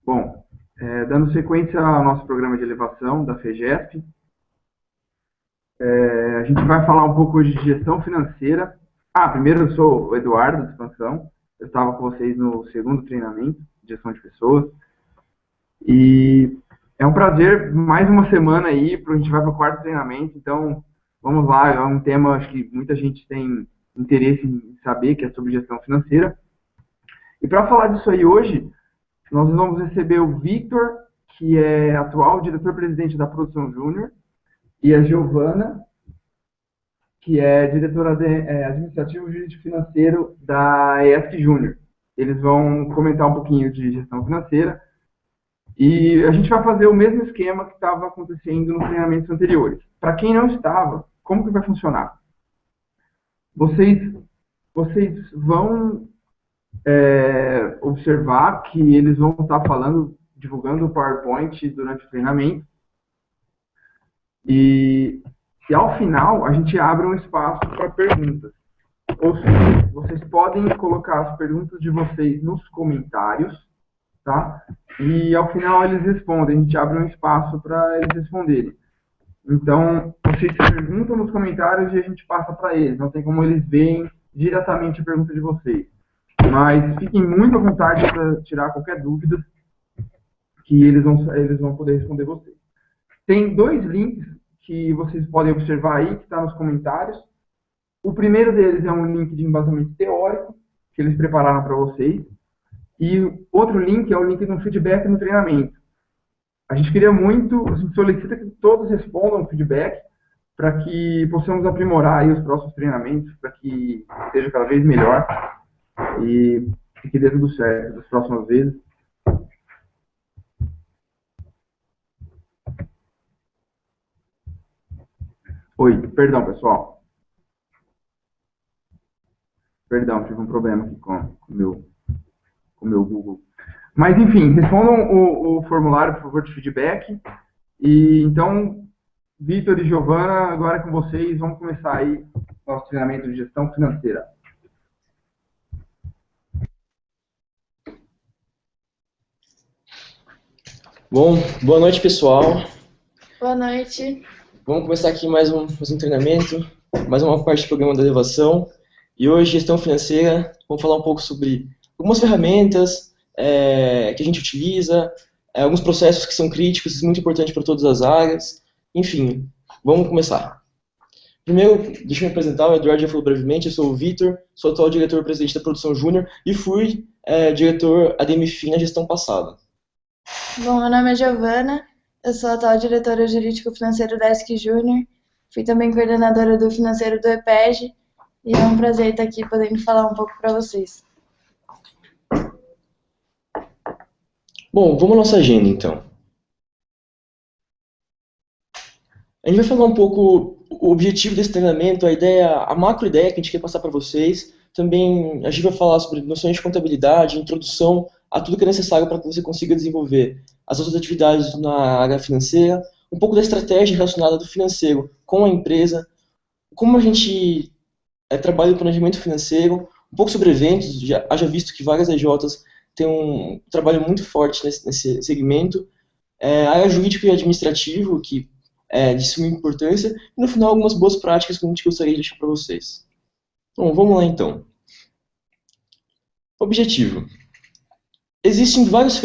Bom, dando sequência ao nosso programa de elevação da FEGESP, a gente vai falar um pouco hoje de gestão financeira. Primeiro eu sou o Eduardo, de Expansão. Eu estava com vocês no segundo treinamento de gestão de pessoas. E é um prazer, mais uma semana aí, a gente vai para o quarto treinamento. Então, vamos lá, é um tema acho que muita gente tem interesse em saber, que é sobre gestão financeira. E para falar disso aí hoje, nós vamos receber o Victor, que é atual diretor-presidente da Produção Júnior, e a Giovana, que é diretora administrativo e jurídico financeiro da ESC Júnior. Eles vão comentar um pouquinho de gestão financeira e a gente vai fazer o mesmo esquema que estava acontecendo nos treinamentos anteriores. Para quem não estava, como que vai funcionar? Vocês vão observar que eles vão estar falando, divulgando o PowerPoint durante o treinamento. E ao final, a gente abre um espaço para perguntas. Ou seja, vocês podem colocar as perguntas de vocês nos comentários, tá? E ao final eles respondem, a gente abre um espaço para eles responderem. Então, vocês perguntam nos comentários e a gente passa para eles. Não tem como eles verem diretamente a pergunta de vocês. Mas fiquem muito à vontade para tirar qualquer dúvida que eles vão poder responder vocês. Tem dois links que vocês podem observar aí, que está nos comentários. O primeiro deles é um link de embasamento teórico, que eles prepararam para vocês. E outro link é o link de um feedback no treinamento. A gente solicita que todos respondam o feedback, para que possamos aprimorar aí os próximos treinamentos, para que seja cada vez melhor e que dê tudo certo das próximas vezes. Oi, perdão, pessoal. Perdão, tive um problema aqui com o meu Google. Mas, enfim, respondam o formulário, por favor, de feedback. E, então, Vitor e Giovana, agora com vocês, vamos começar aí nosso treinamento de gestão financeira. Bom, boa noite, pessoal. Boa noite. Vamos começar aqui mais um treinamento, mais uma parte do programa da elevação. E hoje, gestão financeira, vamos falar um pouco sobre algumas ferramentas que a gente utiliza, alguns processos que são críticos e muito importantes para todas as áreas. Enfim, vamos começar. Primeiro, deixa eu me apresentar, o Eduardo já falou brevemente, eu sou o Vitor, sou atual diretor-presidente da Produção Júnior e fui diretor ADMFI na gestão passada. Bom, meu nome é Giovana, eu sou a atual diretora jurídico-financeira da ESC Júnior, fui também coordenadora do financeiro do EPEG, e é um prazer estar aqui podendo falar um pouco para vocês. Bom, vamos à nossa agenda então. A gente vai falar um pouco o objetivo desse treinamento, a macro ideia que a gente quer passar para vocês. Também a gente vai falar sobre noções de contabilidade, introdução a tudo que é necessário para que você consiga desenvolver as outras atividades na área financeira, um pouco da estratégia relacionada do financeiro com a empresa, como a gente trabalha o planejamento financeiro, um pouco sobre eventos, haja visto que várias EJs têm um trabalho muito forte nesse segmento, a área jurídica e administrativo, que é de suma importância, e no final algumas boas práticas que a gente gostaria de deixar para vocês. Bom, vamos lá então. Objetivo. Existem várias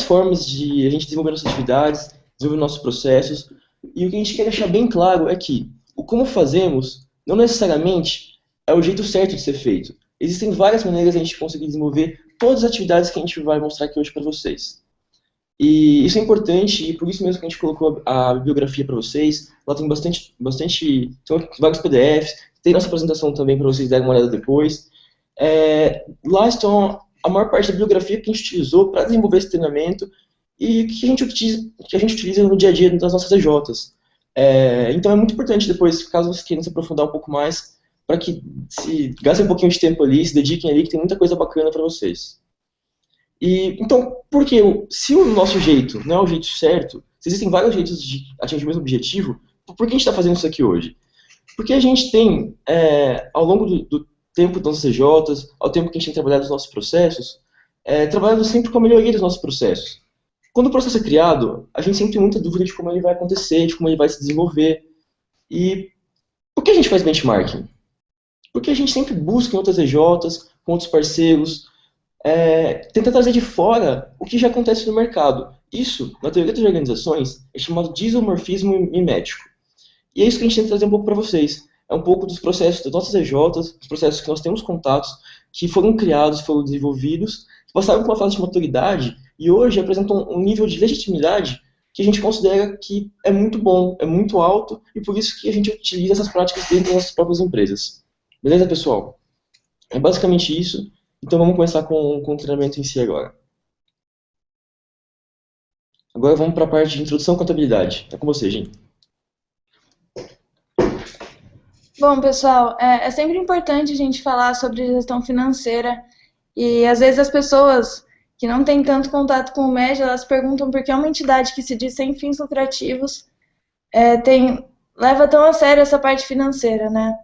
formas de a gente desenvolver nossas atividades, desenvolver nossos processos, e o que a gente quer deixar bem claro é que o como fazemos não necessariamente é o jeito certo de ser feito. Existem várias maneiras de a gente conseguir desenvolver todas as atividades que a gente vai mostrar aqui hoje para vocês. E isso é importante, e por isso mesmo que a gente colocou a bibliografia para vocês. Lá tem tem vários PDFs, tem nossa apresentação também para vocês darem uma olhada depois. Lá estão a maior parte da bibliografia que a gente utilizou para desenvolver esse treinamento e que a gente utiliza no dia a dia das nossas EJs. Então é muito importante depois, caso vocês queiram se aprofundar um pouco mais, para que se gastem um pouquinho de tempo ali, se dediquem ali, que tem muita coisa bacana para vocês. Então, porque se o nosso jeito não é o jeito certo, se existem vários jeitos de atingir o mesmo objetivo, por que a gente está fazendo isso aqui hoje? Porque a gente tem, ao longo do tempo das CJs, ao tempo que a gente tem trabalhado nos nossos processos, trabalhando sempre com a melhoria dos nossos processos. Quando o processo é criado, a gente sempre tem muita dúvida de como ele vai acontecer, de como ele vai se desenvolver. E por que a gente faz benchmarking? Porque a gente sempre busca em outras EJs, com outros parceiros, tentar trazer de fora o que já acontece no mercado. Isso, na teoria das organizações, é chamado de isomorfismo mimético. E é isso que a gente tenta trazer um pouco para vocês. É um pouco dos processos das nossas EJs, dos processos que nós temos contatos, que foram criados, foram desenvolvidos, que passaram por uma fase de maturidade e hoje apresentam um nível de legitimidade que a gente considera que é muito bom, é muito alto, e por isso que a gente utiliza essas práticas dentro das nossas próprias empresas. Beleza, pessoal? É basicamente isso. Então vamos começar com o treinamento em si agora. Agora vamos para a parte de introdução à contabilidade. É com você, gente. Bom, pessoal, é sempre importante a gente falar sobre gestão financeira e às vezes as pessoas que não têm tanto contato com o MED, elas perguntam por que uma entidade que se diz sem fins lucrativos leva tão a sério essa parte financeira, né?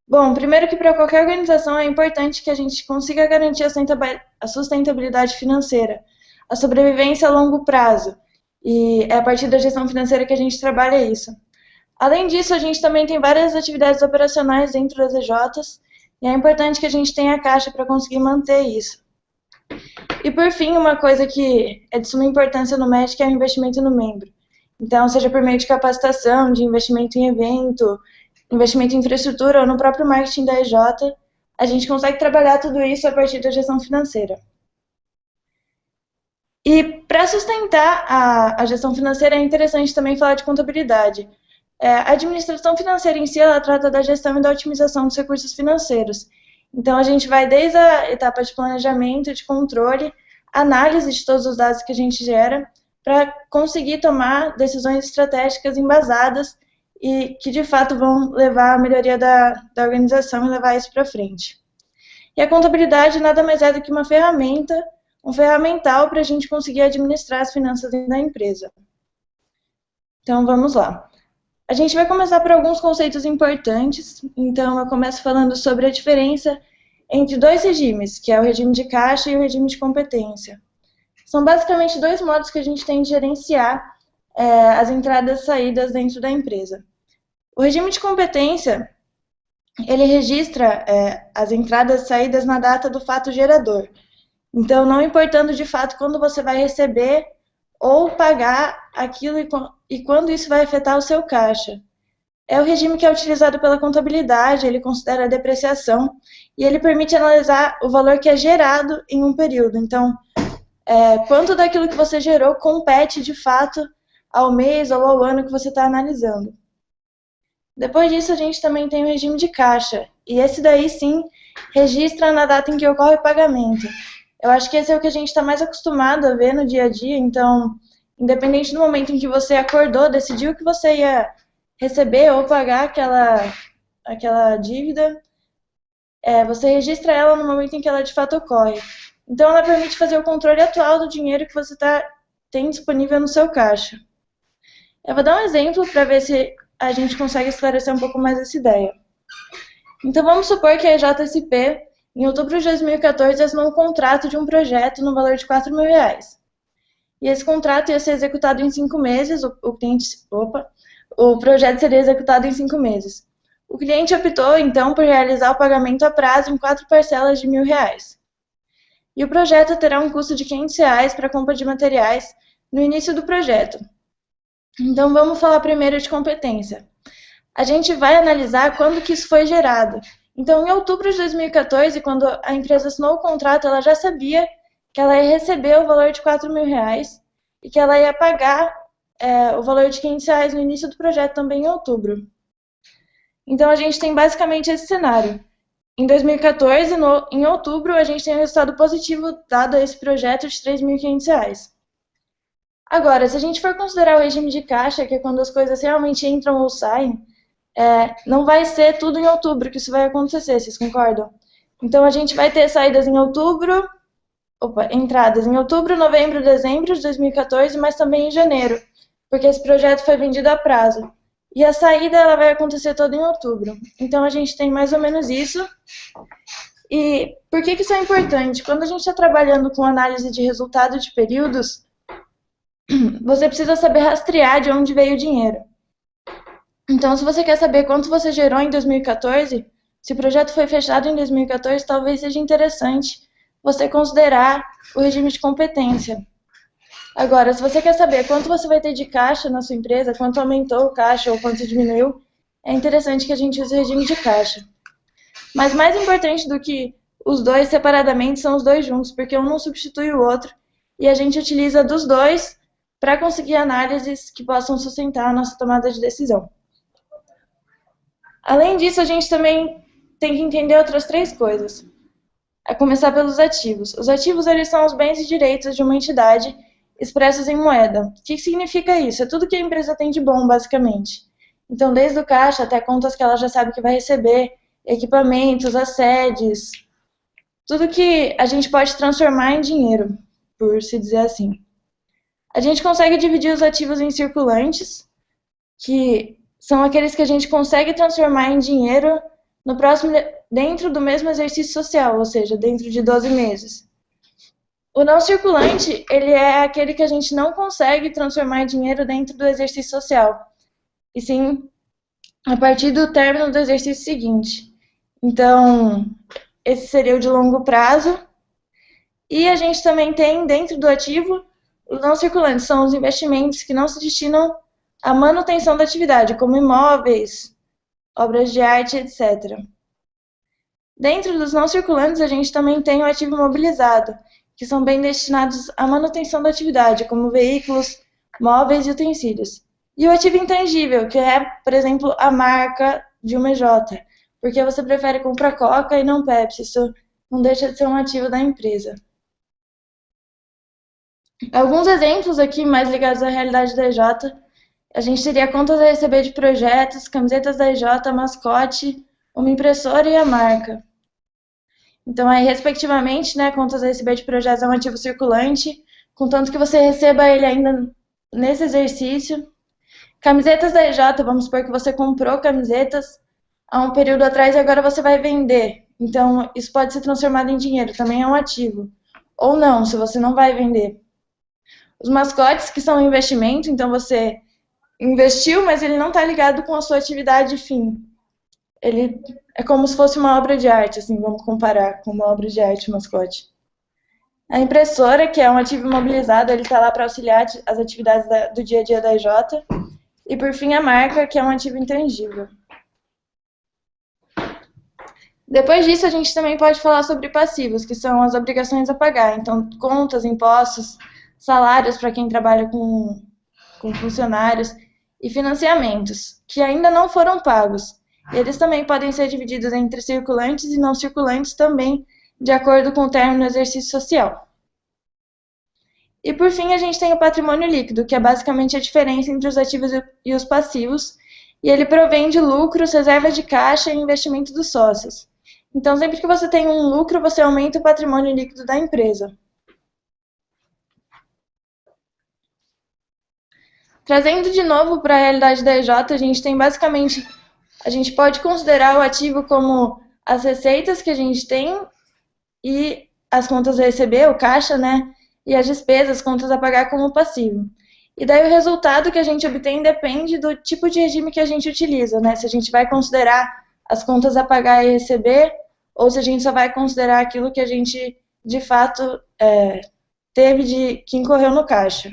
Bom, primeiro que para qualquer organização é importante que a gente consiga garantir a sustentabilidade financeira, a sobrevivência a longo prazo, e é a partir da gestão financeira que a gente trabalha isso. Além disso, a gente também tem várias atividades operacionais dentro das EJs, e é importante que a gente tenha caixa para conseguir manter isso. E por fim, uma coisa que é de suma importância no MED é o investimento no membro. Então, seja por meio de capacitação, de investimento em evento, investimento em infraestrutura ou no próprio marketing da EJ, a gente consegue trabalhar tudo isso a partir da gestão financeira. E para sustentar a gestão financeira é interessante também falar de contabilidade. A administração financeira em si, ela trata da gestão e da otimização dos recursos financeiros. Então, a gente vai desde a etapa de planejamento, de controle, análise de todos os dados que a gente gera, para conseguir tomar decisões estratégicas embasadas e que, de fato, vão levar à melhoria da organização e levar isso para frente. E a contabilidade nada mais é do que uma ferramenta, um ferramental para a gente conseguir administrar as finanças da empresa. Então, vamos lá. A gente vai começar por alguns conceitos importantes. Então, eu começo falando sobre a diferença entre dois regimes, que é o regime de caixa e o regime de competência. São basicamente dois modos que a gente tem de gerenciar as entradas e saídas dentro da empresa. O regime de competência, ele registra as entradas e saídas na data do fato gerador. Então, não importando de fato quando você vai receber ou pagar aquilo e quando isso vai afetar o seu caixa. É o regime que é utilizado pela contabilidade, ele considera a depreciação e ele permite analisar o valor que é gerado em um período. Então, quanto daquilo que você gerou compete de fato ao mês ou ao ano que você está analisando. Depois disso, a gente também tem o regime de caixa, e esse daí sim registra na data em que ocorre o pagamento. Eu acho que esse é o que a gente está mais acostumado a ver no dia a dia, então, independente do momento em que você acordou, decidiu que você ia receber ou pagar aquela dívida, você registra ela no momento em que ela de fato ocorre. Então, ela permite fazer o controle atual do dinheiro que você tem disponível no seu caixa. Eu vou dar um exemplo para ver se a gente consegue esclarecer um pouco mais essa ideia. Então, vamos supor que a JSP, em outubro de 2014, assinou um contrato de um projeto no valor de R$4.000. E esse contrato ia ser executado em 5 meses, o projeto seria executado em 5 meses. O cliente optou, então, por realizar o pagamento a prazo em 4 parcelas de R$1.000. E o projeto terá um custo de R$500 para a compra de materiais no início do projeto. Então, vamos falar primeiro de competência. A gente vai analisar quando que isso foi gerado. Então, em outubro de 2014, quando a empresa assinou o contrato, ela já sabia que ela ia receber o valor de R$4.000 e que ela ia pagar o valor de R$500 no início do projeto também em outubro. Então, a gente tem basicamente esse cenário. Em 2014, em outubro, a gente tem um resultado positivo dado a esse projeto de R$3.500. Agora, se a gente for considerar o regime de caixa, que é quando as coisas realmente entram ou saem, não vai ser tudo em outubro que isso vai acontecer, vocês concordam? Então, a gente vai ter saídas em outubro, entradas em outubro, novembro, dezembro de 2014, mas também em janeiro, porque esse projeto foi vendido a prazo. E a saída ela vai acontecer toda em outubro. Então, a gente tem mais ou menos isso. E por que isso é importante? Quando a gente está trabalhando com análise de resultado de períodos, você precisa saber rastrear de onde veio o dinheiro. Então, se você quer saber quanto você gerou em 2014, se o projeto foi fechado em 2014, talvez seja interessante você considerar o regime de competência. Agora, se você quer saber quanto você vai ter de caixa na sua empresa, quanto aumentou o caixa ou quanto diminuiu, é interessante que a gente use o regime de caixa. Mas mais importante do que os dois separadamente são os dois juntos, porque um não substitui o outro, e a gente utiliza dos dois para conseguir análises que possam sustentar a nossa tomada de decisão. Além disso, a gente também tem que entender outras 3 coisas. A começar pelos ativos. Os ativos, eles são os bens e direitos de uma entidade expressos em moeda. O que significa isso? É tudo que a empresa tem de bom, basicamente. Então, desde o caixa até contas que ela já sabe que vai receber, equipamentos, as sedes, tudo que a gente pode transformar em dinheiro, por se dizer assim. A gente consegue dividir os ativos em circulantes, que são aqueles que a gente consegue transformar em dinheiro dentro do mesmo exercício social, ou seja, dentro de 12 meses. O não circulante, ele é aquele que a gente não consegue transformar em dinheiro dentro do exercício social, e sim a partir do término do exercício seguinte. Então, esse seria o de longo prazo. E a gente também tem, dentro do ativo, os não circulantes, são os investimentos que não se destinam à manutenção da atividade, como imóveis, obras de arte, etc. Dentro dos não circulantes, a gente também tem o ativo imobilizado, que são bem destinados à manutenção da atividade, como veículos, móveis e utensílios. E o ativo intangível, que é, por exemplo, a marca de uma EJ, porque você prefere comprar Coca e não Pepsi, isso não deixa de ser um ativo da empresa. Alguns exemplos aqui mais ligados à realidade da EJ, a gente teria contas a receber de projetos, camisetas da EJ, mascote, uma impressora e a marca. Então, aí, respectivamente, né, contas a receber de projetos é um ativo circulante, contanto que você receba ele ainda nesse exercício. Camisetas da EJ, vamos supor que você comprou camisetas há um período atrás e agora você vai vender. Então, isso pode ser transformado em dinheiro, também é um ativo. Ou não, se você não vai vender. Os mascotes, que são um investimento, então você investiu, mas ele não está ligado com a sua atividade fim. Ele é como se fosse uma obra de arte, assim, vamos comparar com uma obra de arte, o mascote. A impressora, que é um ativo imobilizado, ele está lá para auxiliar as atividades do dia a dia da EJ. E, por fim, a marca, que é um ativo intangível. Depois disso, a gente também pode falar sobre passivos, que são as obrigações a pagar. Então, contas, impostos, salários para quem trabalha com funcionários e financiamentos, que ainda não foram pagos. Eles também podem ser divididos entre circulantes e não circulantes também, de acordo com o término do exercício social. E, por fim, a gente tem o patrimônio líquido, que é basicamente a diferença entre os ativos e os passivos, e ele provém de lucros, reserva de caixa e investimento dos sócios. Então, sempre que você tem um lucro, você aumenta o patrimônio líquido da empresa. Trazendo de novo para a realidade da EJ, a gente pode considerar o ativo como as receitas que a gente tem e as contas a receber, o caixa, né? E as despesas, contas a pagar como passivo. E daí o resultado que a gente obtém depende do tipo de regime que a gente utiliza, né? Se a gente vai considerar as contas a pagar e receber, ou se a gente só vai considerar aquilo que a gente, de fato, que incorreu no caixa.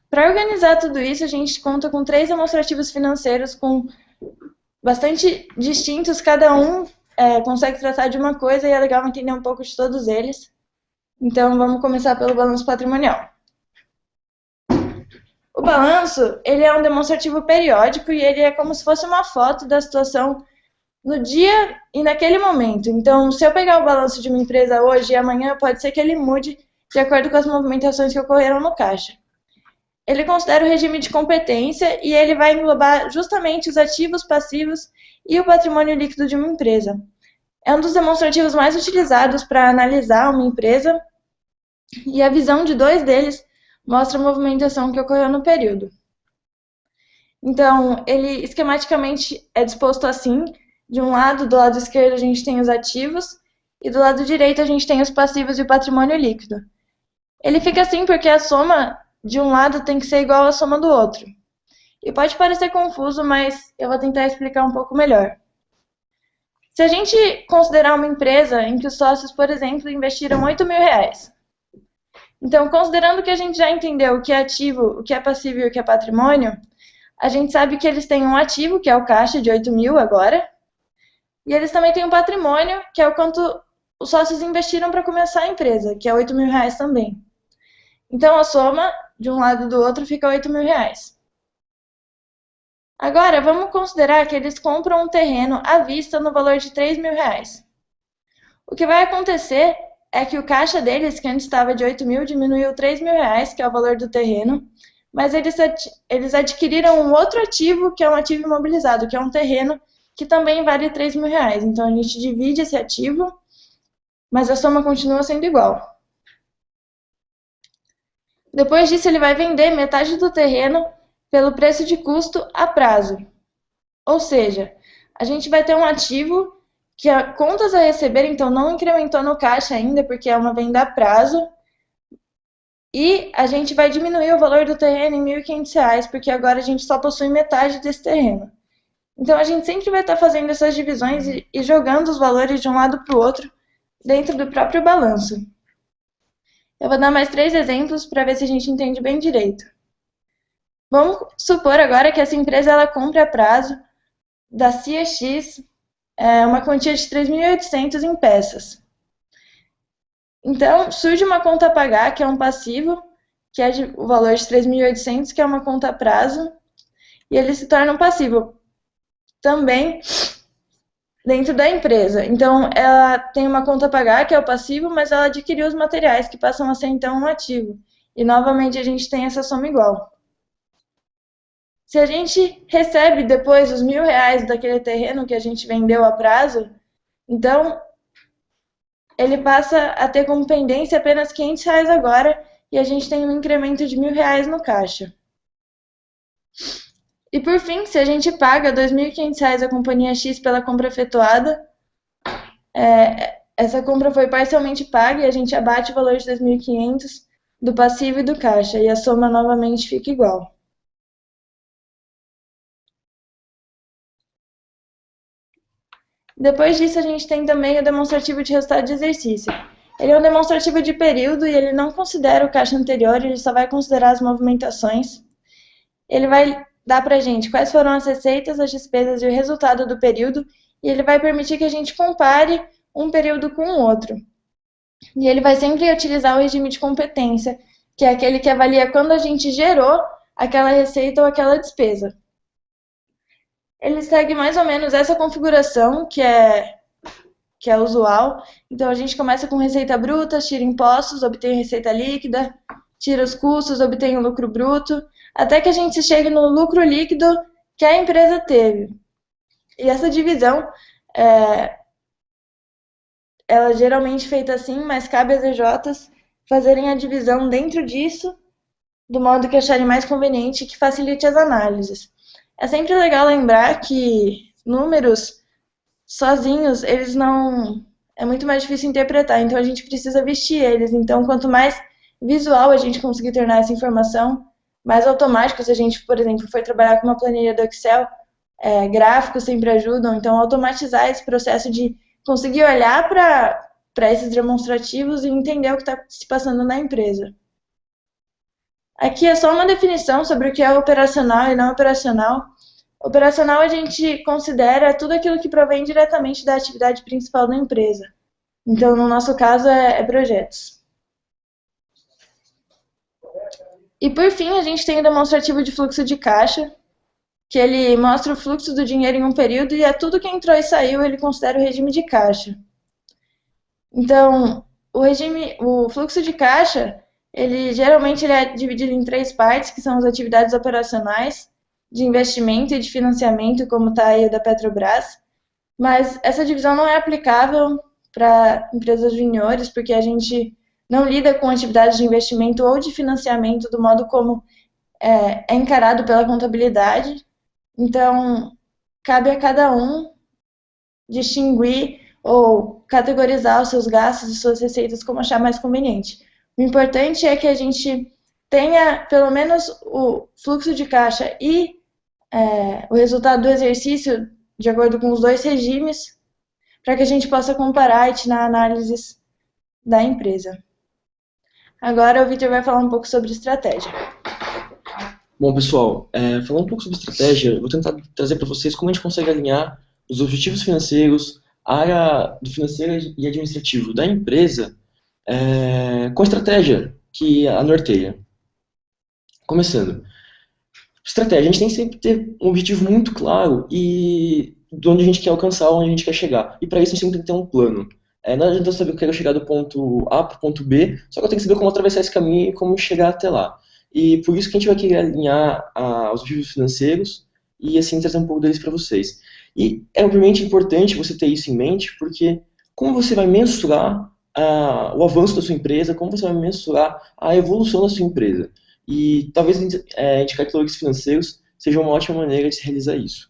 Para organizar tudo isso, a gente conta com 3 demonstrativos financeiros bastante distintos, cada um consegue tratar de uma coisa e é legal entender um pouco de todos eles. Então, vamos começar pelo balanço patrimonial. O balanço, ele é um demonstrativo periódico e ele é como se fosse uma foto da situação no dia e naquele momento. Então, se eu pegar o balanço de uma empresa hoje e amanhã, pode ser que ele mude de acordo com as movimentações que ocorreram no caixa. Ele considera o regime de competência e ele vai englobar justamente os ativos, passivos e o patrimônio líquido de uma empresa. É um dos demonstrativos mais utilizados para analisar uma empresa e a visão de 2 deles mostra a movimentação que ocorreu no período. Então, ele esquematicamente é disposto assim, De um lado, do lado esquerdo, a gente tem os ativos, e do lado direito a gente tem os passivos e o patrimônio líquido. Ele fica assim porque a soma de um lado tem que ser igual à soma do outro. E pode parecer confuso, mas eu vou tentar explicar um pouco melhor. Se a gente considerar uma empresa em que os sócios, por exemplo, investiram R$ 8.000, então, considerando que a gente já entendeu o que é ativo, o que é passivo e o que é patrimônio, a gente sabe que eles têm um ativo, que é o caixa de 8.000 agora, e eles também têm um patrimônio, que é o quanto os sócios investiram para começar a empresa, que é R$ 8.000 também. Então, a soma de um lado e do outro fica R$ 8.000. Agora, vamos considerar que eles compram um terreno à vista no valor de R$ 3.000. O que vai acontecer é que o caixa deles, que antes estava de 8.000, diminuiu R$ 3.000, que é o valor do terreno, mas eles adquiriram um outro ativo, que é um ativo imobilizado, que é um terreno que também vale R$ 3.000. Então, a gente divide esse ativo, mas a soma continua sendo igual. Depois disso, ele vai vender metade do terreno pelo preço de custo a prazo. Ou seja, a gente vai ter um ativo que a contas a receber, então, não incrementou no caixa ainda, porque é uma venda a prazo, e a gente vai diminuir o valor do terreno em R$ 1.500, porque agora a gente só possui metade desse terreno. Então, a gente sempre vai estar fazendo essas divisões e jogando os valores de um lado para o outro dentro do próprio balanço. Eu vou dar mais 3 exemplos para ver se a gente entende bem direito. Vamos supor agora que essa empresa ela compra a prazo da CIAX uma quantia de 3.800 em peças. Então, surge uma conta a pagar, que é um passivo, que é o valor de 3.800, que é uma conta a prazo, e ele se torna um passivo também dentro da empresa. Então, ela tem uma conta a pagar, que é o passivo, mas ela adquiriu os materiais, que passam a ser, então, um ativo. E, novamente, a gente tem essa soma igual. Se a gente recebe depois os R$ 1.000 daquele terreno que a gente vendeu a prazo, então ele passa a ter como pendência apenas R$ 500 agora e a gente tem um incremento de R$ 1.000 no caixa. E por fim, se a gente paga R$ 2.500 à companhia X pela compra efetuada, essa compra foi parcialmente paga e a gente abate o valor de 2.500 do passivo e do caixa, e a soma novamente fica igual. Depois disso, a gente tem também o demonstrativo de resultado de exercício. Ele é um demonstrativo de período e ele não considera o caixa anterior, ele só vai considerar as movimentações. Ele vai dar para a gente quais foram as receitas, as despesas e o resultado do período, e ele vai permitir que a gente compare um período com o outro. E ele vai sempre utilizar o regime de competência, que é aquele que avalia quando a gente gerou aquela receita ou aquela despesa. Ele segue mais ou menos essa configuração que é usual. Então, a gente começa com receita bruta, tira impostos, obtém receita líquida, tira os custos, obtém o lucro bruto, até que a gente chegue no lucro líquido que a empresa teve. E essa divisão, ela é geralmente feita assim, mas cabe às EJs fazerem a divisão dentro disso, do modo que acharem mais conveniente e que facilite as análises. É sempre legal lembrar que números sozinhos, eles não... é muito mais difícil interpretar, então a gente precisa vestir eles. Então, quanto mais visual a gente conseguir tornar essa informação, mais automático, se a gente, por exemplo, for trabalhar com uma planilha do Excel, gráficos sempre ajudam, então automatizar esse processo de conseguir olhar para esses demonstrativos e entender o que está se passando na empresa. Aqui é só uma definição sobre o que é operacional e não operacional. Operacional a gente considera tudo aquilo que provém diretamente da atividade principal da empresa. Então, no nosso caso, é projetos. E por fim, a gente tem o demonstrativo de fluxo de caixa, que ele mostra o fluxo do dinheiro em um período e tudo que entrou e saiu, ele considera o regime de caixa. Então, o fluxo de caixa, geralmente ele é dividido em 3 partes, que são as atividades operacionais, de investimento e de financiamento, como está aí o da Petrobras. Mas essa divisão não é aplicável para empresas juniores, porque a gente não lida com atividades de investimento ou de financiamento do modo como é encarado pela contabilidade. Então, cabe a cada um distinguir ou categorizar os seus gastos e suas receitas como achar mais conveniente. O importante é que a gente tenha pelo menos o fluxo de caixa e o resultado do exercício de acordo com os dois regimes, para que a gente possa comparar e tirar análises da empresa. Agora o Victor vai falar um pouco sobre estratégia. Bom, pessoal, falando um pouco sobre estratégia, eu vou tentar trazer para vocês como a gente consegue alinhar os objetivos financeiros, a área do financeiro e administrativo da empresa com a estratégia que a norteia. Começando. Estratégia, a gente tem que sempre ter um objetivo muito claro e de onde a gente quer alcançar, onde a gente quer chegar. E para isso a gente sempre tem que ter um plano. Não adianta eu saber que eu quero chegar do ponto A para o ponto B, só que eu tenho que saber como atravessar esse caminho e como chegar até lá. E por isso que a gente vai querer alinhar os objetivos financeiros e assim trazer um pouco deles para vocês. E é obviamente importante você ter isso em mente, porque como você vai mensurar o avanço da sua empresa, como você vai mensurar a evolução da sua empresa. E talvez indicadores financeiros seja uma ótima maneira de se realizar isso.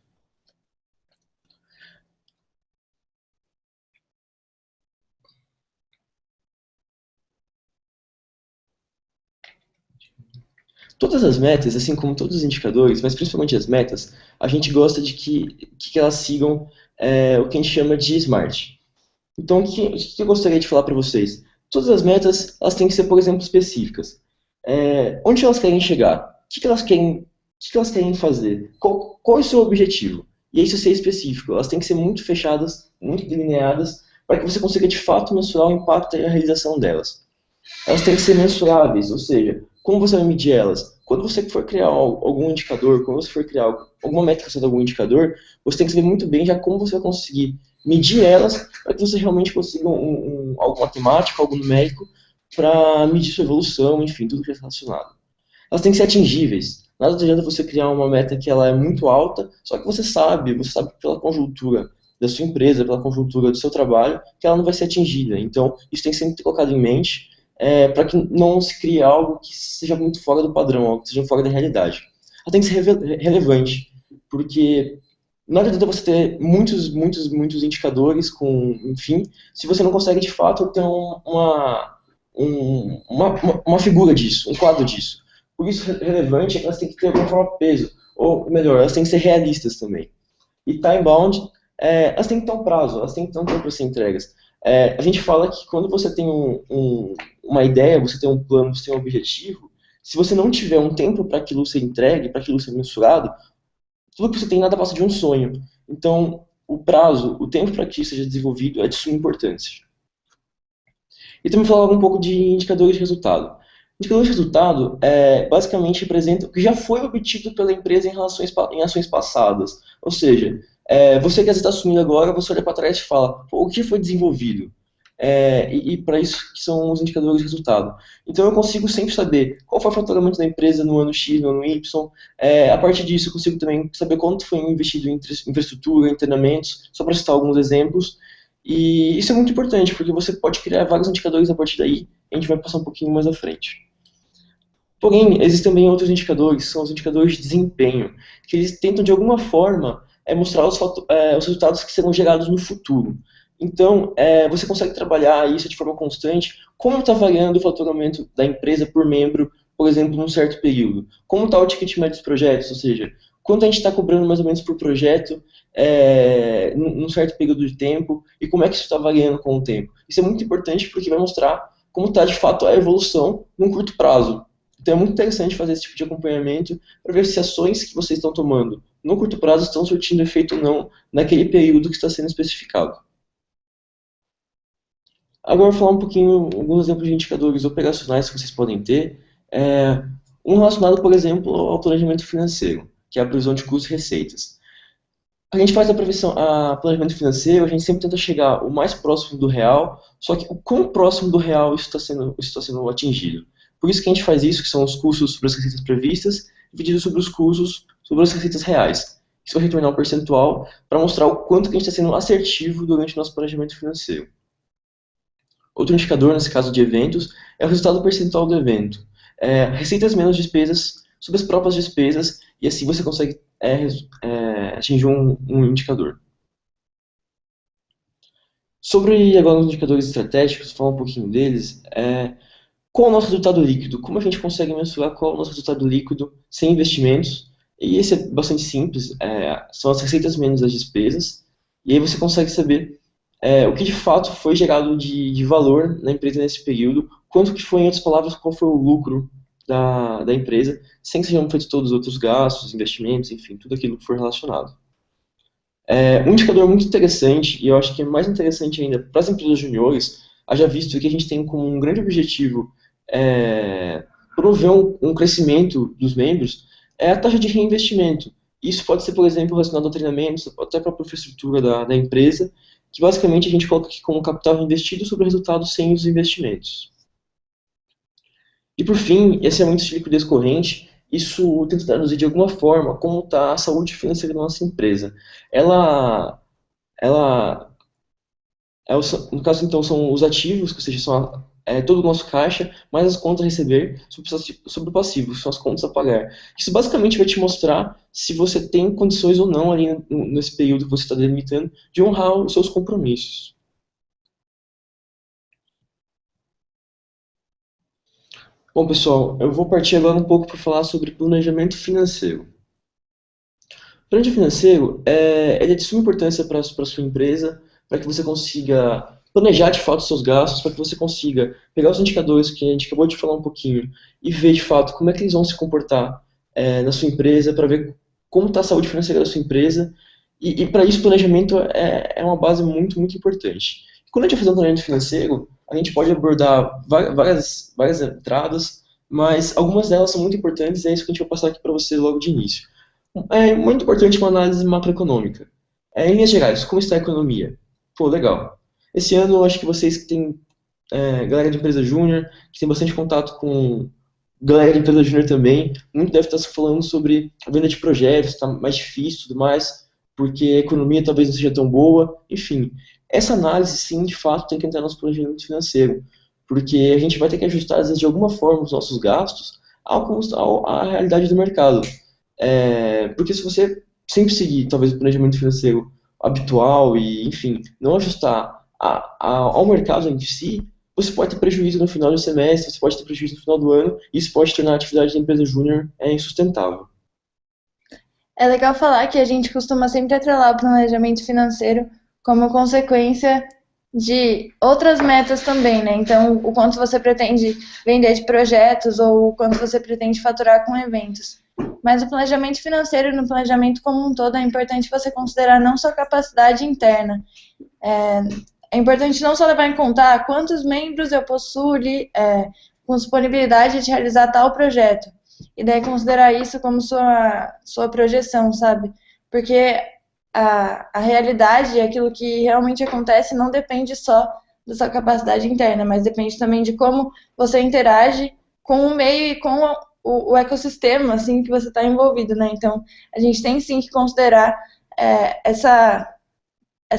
Todas as metas, assim como todos os indicadores, mas principalmente as metas, a gente gosta de que elas sigam o que a gente chama de SMART. Então, o que eu gostaria de falar para vocês? Todas as metas, elas têm que ser, por exemplo, específicas. Onde elas querem chegar? O que elas querem fazer? Qual é o seu objetivo? E isso ser específico. Elas têm que ser muito fechadas, muito delineadas, para que você consiga, de fato, mensurar o impacto e a realização delas. Elas têm que ser mensuráveis, ou seja, como você vai medir elas? Quando você for criar algum indicador, quando você for criar alguma métrica sobre algum indicador, você tem que saber muito bem já como você vai conseguir medir elas para que você realmente consiga algo matemático, algo numérico, para medir sua evolução, enfim, tudo que é relacionado. Elas têm que ser atingíveis. Nada adianta você criar uma meta que ela é muito alta, só que você sabe pela conjuntura da sua empresa, pela conjuntura do seu trabalho, que ela não vai ser atingida. Então, isso tem que sempre ser colocado em mente, para que não se crie algo que seja muito fora do padrão, algo que seja fora da realidade. Ela tem que ser relevante, porque não adianta você ter muitos indicadores enfim, se você não consegue de fato ter uma figura disso, um quadro disso. Por isso, relevante é que elas têm que ter alguma forma peso, ou melhor, elas têm que ser realistas também. E time-bound, elas têm que ter um prazo, elas têm que ter um tempo para ser entregas. A gente fala que quando você tem uma ideia, você tem um plano, você tem um objetivo, se você não tiver um tempo para aquilo ser entregue, para aquilo ser mensurado, tudo que você tem nada passa de um sonho. Então, o prazo, o tempo para que isso seja desenvolvido é de suma importância. E também falar um pouco de indicadores de resultado. Indicadores de resultado basicamente representa o que já foi obtido pela empresa em ações passadas. Ou seja, você que está assumindo agora, você olha para trás e fala, o que foi desenvolvido? E para isso que são os indicadores de resultado. Então eu consigo sempre saber qual foi o faturamento da empresa no ano X, no ano Y. A partir disso eu consigo também saber quanto foi investido em infraestrutura, em treinamentos, só para citar alguns exemplos. E isso é muito importante, porque você pode criar vários indicadores a partir daí, a gente vai passar um pouquinho mais à frente. Porém, existem também outros indicadores, que são os indicadores de desempenho, que eles tentam de alguma forma mostrar os resultados que serão gerados no futuro. Então, você consegue trabalhar isso de forma constante, como está variando o faturamento da empresa por membro, por exemplo, num certo período. Como está o ticket médio dos projetos, ou seja, quanto a gente está cobrando mais ou menos por projeto num certo período de tempo, e como é que isso está variando com o tempo. Isso é muito importante porque vai mostrar como está de fato a evolução num curto prazo. Então é muito interessante fazer esse tipo de acompanhamento para ver se ações que vocês estão tomando no curto prazo estão surtindo efeito ou não naquele período que está sendo especificado. Agora, vou falar um pouquinho, alguns exemplos de indicadores operacionais que vocês podem ter. Um relacionado, por exemplo, ao planejamento financeiro, que é a previsão de custos e receitas. A gente faz a planejamento financeiro, a gente sempre tenta chegar o mais próximo do real, só que o quão próximo do real isso está sendo atingido. Por isso que a gente faz isso, que são os custos sobre as receitas previstas, divididos sobre os custos sobre as receitas reais. Isso vai retornar um percentual para mostrar o quanto que a gente está sendo assertivo durante o nosso planejamento financeiro. Outro indicador, nesse caso de eventos, é o resultado percentual do evento. Receitas menos despesas sobre as próprias despesas, e assim você consegue atingir um indicador. Sobre agora os indicadores estratégicos, falar um pouquinho deles, qual é o nosso resultado líquido? Como a gente consegue mensurar qual é o nosso resultado líquido sem investimentos? E esse é bastante simples, são as receitas menos as despesas, e aí você consegue saber o que de fato foi gerado de valor na empresa nesse período, quanto que foi, em outras palavras, qual foi o lucro da empresa, sem que sejam feitos todos os outros gastos, investimentos, enfim, tudo aquilo que for relacionado. Um indicador muito interessante, e eu acho que é mais interessante ainda para as empresas juniores, haja visto que a gente tem como um grande objetivo promover um crescimento dos membros, é a taxa de reinvestimento. Isso pode ser, por exemplo, relacionado a treinamentos, até para a própria infraestrutura da empresa, que basicamente a gente coloca aqui como capital investido sobre o resultado sem os investimentos. E por fim, esse aumento de liquidez corrente, isso tenta traduzir de alguma forma como está a saúde financeira da nossa empresa. Ela, ela no caso, então, são os ativos, que ou seja, são todo o nosso caixa, mais as contas a receber sobre o passivo, que são as contas a pagar. Isso basicamente vai te mostrar se você tem condições ou não ali nesse período que você está delimitando de honrar os seus compromissos. Bom, pessoal, eu vou partir agora um pouco para falar sobre planejamento financeiro. O planejamento financeiro ele é de suma importância para a sua empresa, para que você consiga planejar de fato os seus gastos, para que você consiga pegar os indicadores que a gente acabou de falar um pouquinho e ver de fato como é que eles vão se comportar na sua empresa, para ver como está a saúde financeira da sua empresa. E para isso, o planejamento é uma base muito, muito importante. Quando a gente vai fazer um planejamento financeiro, a gente pode abordar várias entradas, mas algumas delas são muito importantes e é isso que a gente vai passar aqui para você logo de início. É muito importante uma análise macroeconômica. Em linhas gerais, como está a economia? Pô, legal. Esse ano, eu acho que vocês que têm galera de empresa júnior, que tem bastante contato com galera de empresa júnior também, muito deve estar se falando sobre a venda de projetos, está mais difícil e tudo mais, porque a economia talvez não seja tão boa. Enfim, essa análise, sim, de fato, tem que entrar no nosso planejamento financeiro, porque a gente vai ter que ajustar, às vezes, de alguma forma, os nossos gastos à realidade do mercado. Porque se você sempre seguir, talvez, o planejamento financeiro habitual e, enfim, não ajustar ao mercado em si, você pode ter prejuízo no final do semestre, você pode ter prejuízo no final do ano, e isso pode tornar a atividade da empresa júnior insustentável. É legal falar que a gente costuma sempre atrelar o planejamento financeiro como consequência de outras metas também, né? Então, o quanto você pretende vender de projetos ou o quanto você pretende faturar com eventos. Mas o planejamento financeiro, no planejamento como um todo, é importante você considerar não só a capacidade interna. É importante não só levar em conta quantos membros eu possuo com disponibilidade de realizar tal projeto, e daí considerar isso como sua projeção, sabe? Porque a realidade, aquilo que realmente acontece, não depende só da sua capacidade interna, mas depende também de como você interage com o meio e com o ecossistema, assim, que você está envolvido, né? Então, a gente tem sim que considerar essa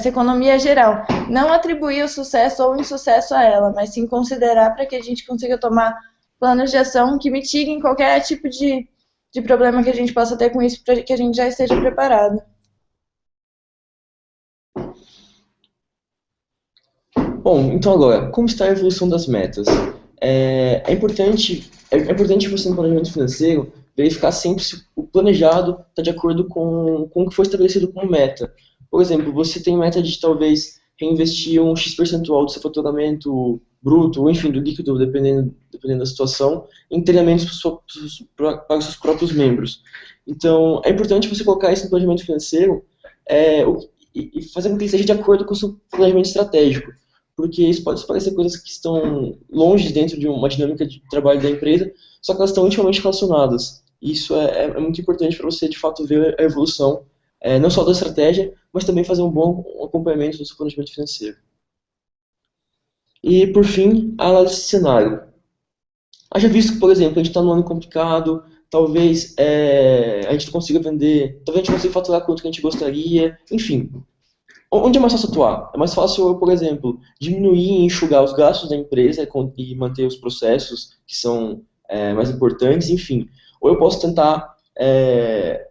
economia geral. Não atribuir o sucesso ou o insucesso a ela, mas sim considerar para que a gente consiga tomar planos de ação que mitiguem qualquer tipo de problema que a gente possa ter com isso, para que a gente já esteja preparado. Bom, então agora, como está a evolução das metas? É importante você, no planejamento financeiro, verificar sempre se o planejado está de acordo com o que foi estabelecido como meta. Por exemplo, você tem meta de talvez reinvestir um X% do seu faturamento bruto, ou enfim, do líquido, dependendo da situação, em treinamentos para os seus próprios membros. Então, é importante você colocar isso no planejamento financeiro e fazer com que ele seja de acordo com o seu planejamento estratégico, porque isso pode parecer coisas que estão longe dentro de uma dinâmica de trabalho da empresa, só que elas estão intimamente relacionadas. Isso é muito importante para você, de fato, ver a evolução, não só da estratégia, mas também fazer um bom acompanhamento do seu planejamento financeiro. E, por fim, a análise de cenário. Haja visto que, por exemplo, a gente está num ano complicado, talvez a gente não consiga vender, talvez a gente não consiga faturar quanto que a gente gostaria, enfim. Onde é mais fácil atuar? É mais fácil eu, por exemplo, diminuir e enxugar os gastos da empresa e manter os processos que são mais importantes, enfim. Ou eu posso tentar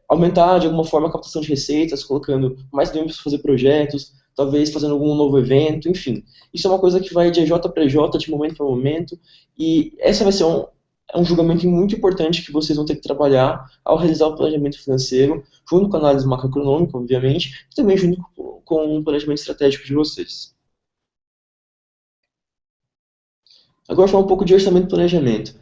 aumentar de alguma forma a captação de receitas, colocando mais membros para fazer projetos, talvez fazendo algum novo evento, enfim. Isso é uma coisa que vai de EJ para EJ, de momento para momento, e essa vai ser um julgamento muito importante que vocês vão ter que trabalhar ao realizar o planejamento financeiro, junto com a análise macroeconômica, obviamente, e também junto com o planejamento estratégico de vocês. Agora falar um pouco de orçamento e planejamento.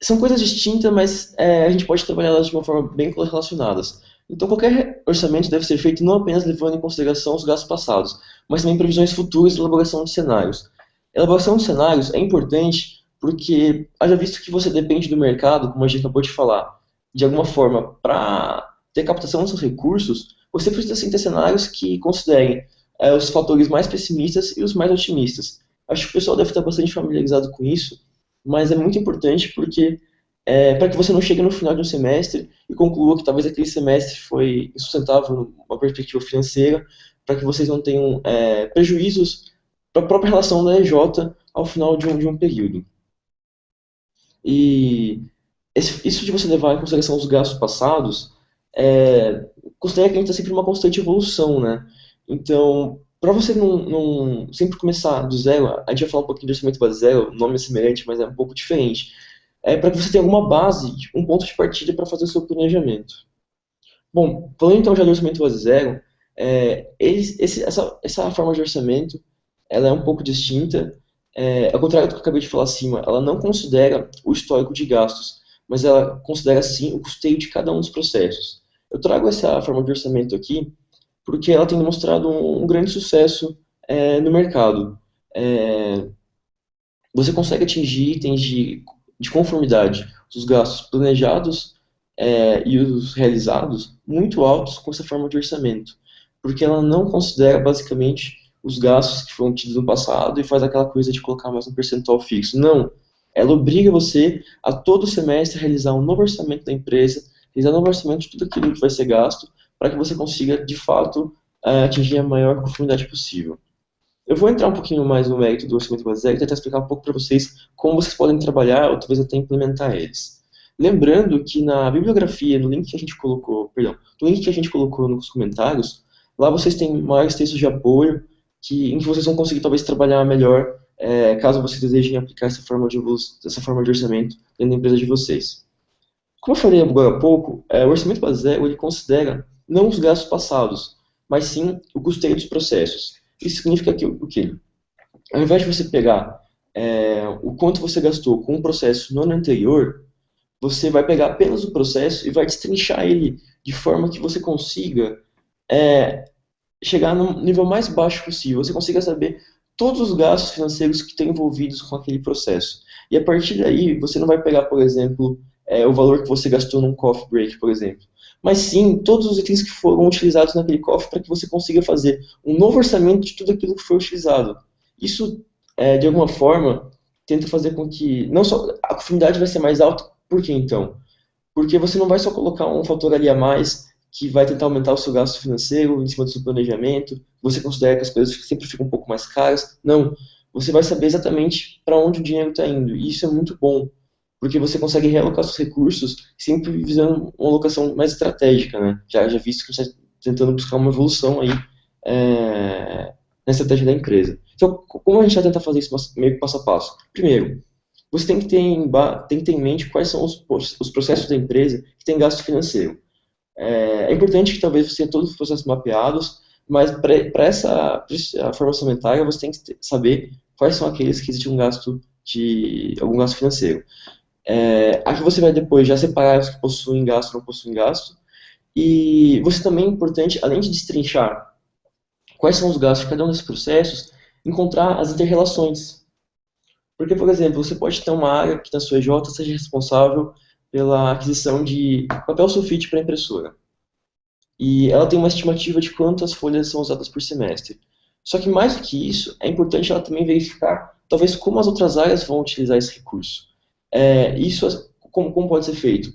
São coisas distintas, mas a gente pode trabalhá-las de uma forma bem correlacionadas. Então, qualquer orçamento deve ser feito não apenas levando em consideração os gastos passados, mas também previsões futuras e elaboração de cenários. A elaboração de cenários é importante porque, haja visto que você depende do mercado, como a gente acabou de falar, de alguma forma, para ter captação dos seus recursos, você precisa sim ter cenários que considerem os fatores mais pessimistas e os mais otimistas. Acho que o pessoal deve estar bastante familiarizado com isso, mas é muito importante porque para que você não chegue no final de um semestre e conclua que talvez aquele semestre foi insustentável numa perspectiva financeira, para que vocês não tenham prejuízos para a própria relação da EJ ao final de um período. E isso de você levar em consideração os gastos passados, considera que a gente está sempre numa constante evolução, né? Então, para você não sempre começar do zero, a gente vai falar um pouquinho de orçamento base zero, o nome é semelhante, mas é um pouco diferente. Para que você tenha alguma base, um ponto de partida para fazer o seu planejamento. Bom, falando então já do orçamento base zero, essa forma de orçamento ela é um pouco distinta. Ao contrário do que eu acabei de falar acima, ela não considera o histórico de gastos, mas ela considera sim o custeio de cada um dos processos. Eu trago essa forma de orçamento aqui porque ela tem demonstrado um grande sucesso no mercado. Você consegue atingir itens de conformidade dos gastos planejados e os realizados muito altos com essa forma de orçamento, porque ela não considera basicamente os gastos que foram tidos no passado e faz aquela coisa de colocar mais um percentual fixo. Não, ela obriga você a todo semestre realizar um novo orçamento da empresa, realizar um novo orçamento de tudo aquilo que vai ser gasto, para que você consiga, de fato, atingir a maior conformidade possível. Eu vou entrar um pouquinho mais no mérito do orçamento base zero e tentar explicar um pouco para vocês como vocês podem trabalhar ou talvez até implementar eles. Lembrando que na bibliografia, no link que a gente colocou, no link que a gente colocou nos comentários, lá vocês têm mais textos de apoio em que vocês vão conseguir talvez trabalhar melhor caso vocês desejem aplicar essa forma de orçamento dentro da empresa de vocês. Como eu falei agora há pouco, o orçamento base zero ele considera não os gastos passados, mas sim o custeio dos processos. Isso significa o quê? Ao invés de você pegar o quanto você gastou com um processo no ano anterior, você vai pegar apenas o processo e vai destrinchar ele de forma que você consiga chegar no nível mais baixo possível. Você consiga saber todos os gastos financeiros que estão envolvidos com aquele processo. E a partir daí, você não vai pegar, por exemplo, o valor que você gastou num coffee break, por exemplo. Mas sim, todos os itens que foram utilizados naquele cofre para que você consiga fazer um novo orçamento de tudo aquilo que foi utilizado. Isso, de alguma forma, tenta fazer com que não só a conformidade vai ser mais alta. Por que então? Porque você não vai só colocar um fator ali a mais que vai tentar aumentar o seu gasto financeiro em cima do seu planejamento, você considera que as coisas sempre ficam um pouco mais caras. Não, você vai saber exatamente para onde o dinheiro está indo. E isso é muito bom, porque você consegue realocar seus recursos sempre visando uma alocação mais estratégica, né? Já visto que você está tentando buscar uma evolução aí na estratégia da empresa. Então, como a gente vai tentar fazer isso meio que passo a passo? Primeiro, você tem que ter em mente quais são os processos da empresa que têm gasto financeiro. É importante que talvez você tenha todos os processos mapeados, mas para essa formação orçamentária você tem que saber quais são aqueles que existe algum gasto financeiro. Aqui você vai depois já separar os que possuem gasto e não possuem gasto. E você também é importante, além de destrinchar quais são os gastos de cada um desses processos, encontrar as inter-relações. Porque, por exemplo, você pode ter uma área que na sua EJ seja responsável pela aquisição de papel sulfite para impressora. E ela tem uma estimativa de quantas folhas são usadas por semestre. Só que mais do que isso, é importante ela também verificar, talvez, como as outras áreas vão utilizar esse recurso. Isso, como pode ser feito?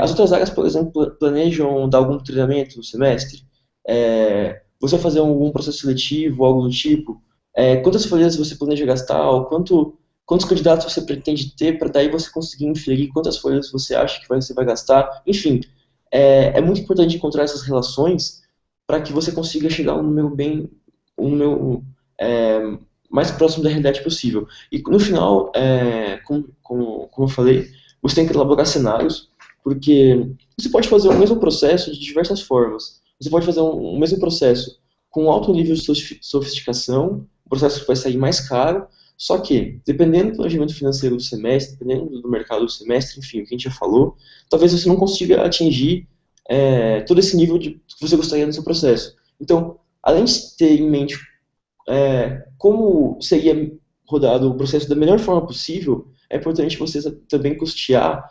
As outras áreas, por exemplo, planejam dar algum treinamento no semestre? Você vai fazer algum processo seletivo, algo do tipo? Quantas folhas você planeja gastar? Ou quantos candidatos você pretende ter para daí você conseguir inferir quantas folhas você acha que você vai gastar? Enfim, é muito importante encontrar essas relações para que você consiga chegar a um número bem é, mais próximo da realidade possível. E no final, como eu falei, você tem que elaborar cenários, porque você pode fazer o mesmo processo de diversas formas. Você pode fazer o mesmo processo com alto nível de sofisticação, um processo que vai sair mais caro, só que, dependendo do planejamento financeiro do semestre, dependendo do mercado do semestre, enfim, o que a gente já falou, talvez você não consiga atingir todo esse nível que você gostaria no seu processo. Então, além de ter em mente como seria rodado o processo da melhor forma possível, é importante você também custear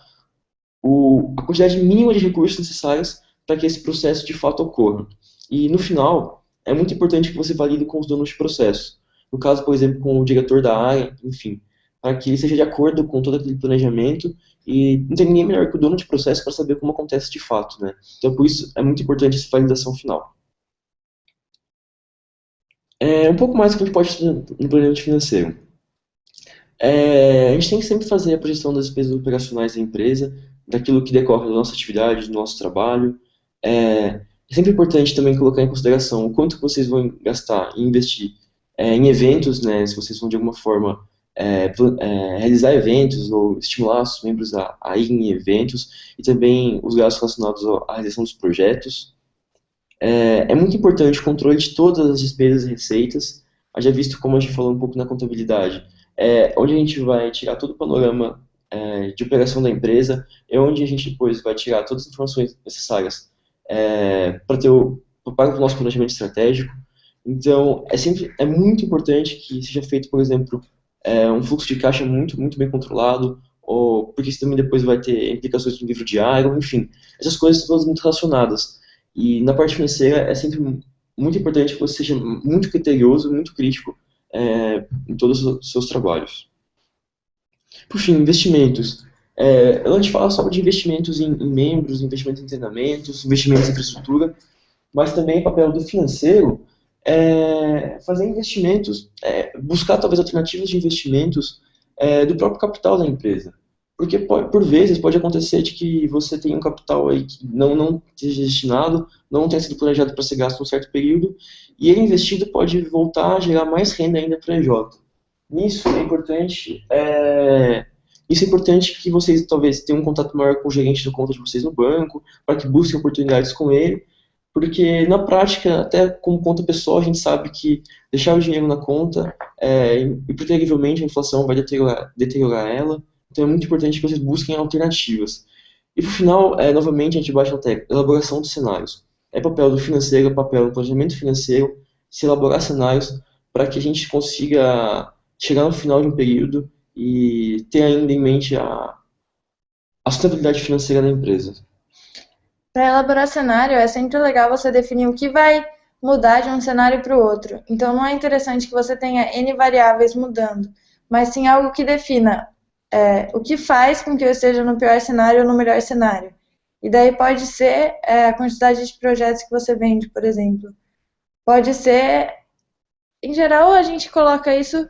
a quantidade mínima de recursos necessários para que esse processo de fato ocorra. E no final, é muito importante que você valide com os donos de processo. No caso, por exemplo, com o diretor da área, enfim, para que ele seja de acordo com todo aquele planejamento e não tem ninguém melhor que o dono de processo para saber como acontece de fato, né? Então, por isso, é muito importante essa validação final. Um pouco mais do que a gente pode fazer no planejamento financeiro. A gente tem que sempre fazer a projeção das despesas operacionais da empresa, daquilo que decorre da nossa atividade, do nosso trabalho. É sempre importante também colocar em consideração o quanto vocês vão gastar e investir em eventos, né, se vocês vão de alguma forma realizar eventos ou estimular os membros a ir em eventos, e também os gastos relacionados à realização dos projetos. É muito importante o controle de todas as despesas e receitas, haja visto como a gente falou um pouco na contabilidade, onde a gente vai tirar todo o panorama de operação da empresa, é onde a gente depois vai tirar todas as informações necessárias para o nosso planejamento estratégico. Então, é muito importante que seja feito, por exemplo, um fluxo de caixa muito bem controlado, porque isso também depois vai ter implicações no livro diário, enfim, essas coisas todas muito relacionadas. E na parte financeira é sempre muito importante que você seja muito criterioso, muito crítico em todos os seus trabalhos. Por fim, investimentos. A gente fala só de investimentos em membros, investimentos em treinamentos, investimentos em infraestrutura, mas também o papel do financeiro fazer investimentos, buscar talvez alternativas de investimentos do próprio capital da empresa. Porque por vezes pode acontecer de que você tem um capital aí que não esteja destinado, não tenha sido planejado para ser gasto em um certo período, e ele investido pode voltar a gerar mais renda ainda para a EJ. Isso é importante que vocês talvez tenham um contato maior com o gerente da conta de vocês no banco, para que busquem oportunidades com ele, porque na prática, até como conta pessoal, a gente sabe que deixar o dinheiro na conta, impreterivelmente a inflação vai deteriorar ela, então é muito importante que vocês busquem alternativas. E por final, novamente, a gente bate na tecla, elaboração de cenários. É papel do financeiro, é papel do planejamento financeiro, se elaborar cenários para que a gente consiga chegar no final de um período e ter ainda em mente a sustentabilidade financeira da empresa. Para elaborar cenário, é sempre legal você definir o que vai mudar de um cenário para o outro. Então, não é interessante que você tenha N variáveis mudando, mas sim algo que defina o que faz com que eu esteja no pior cenário ou no melhor cenário. E daí pode ser a quantidade de projetos que você vende, por exemplo. Pode ser, em geral, a gente coloca isso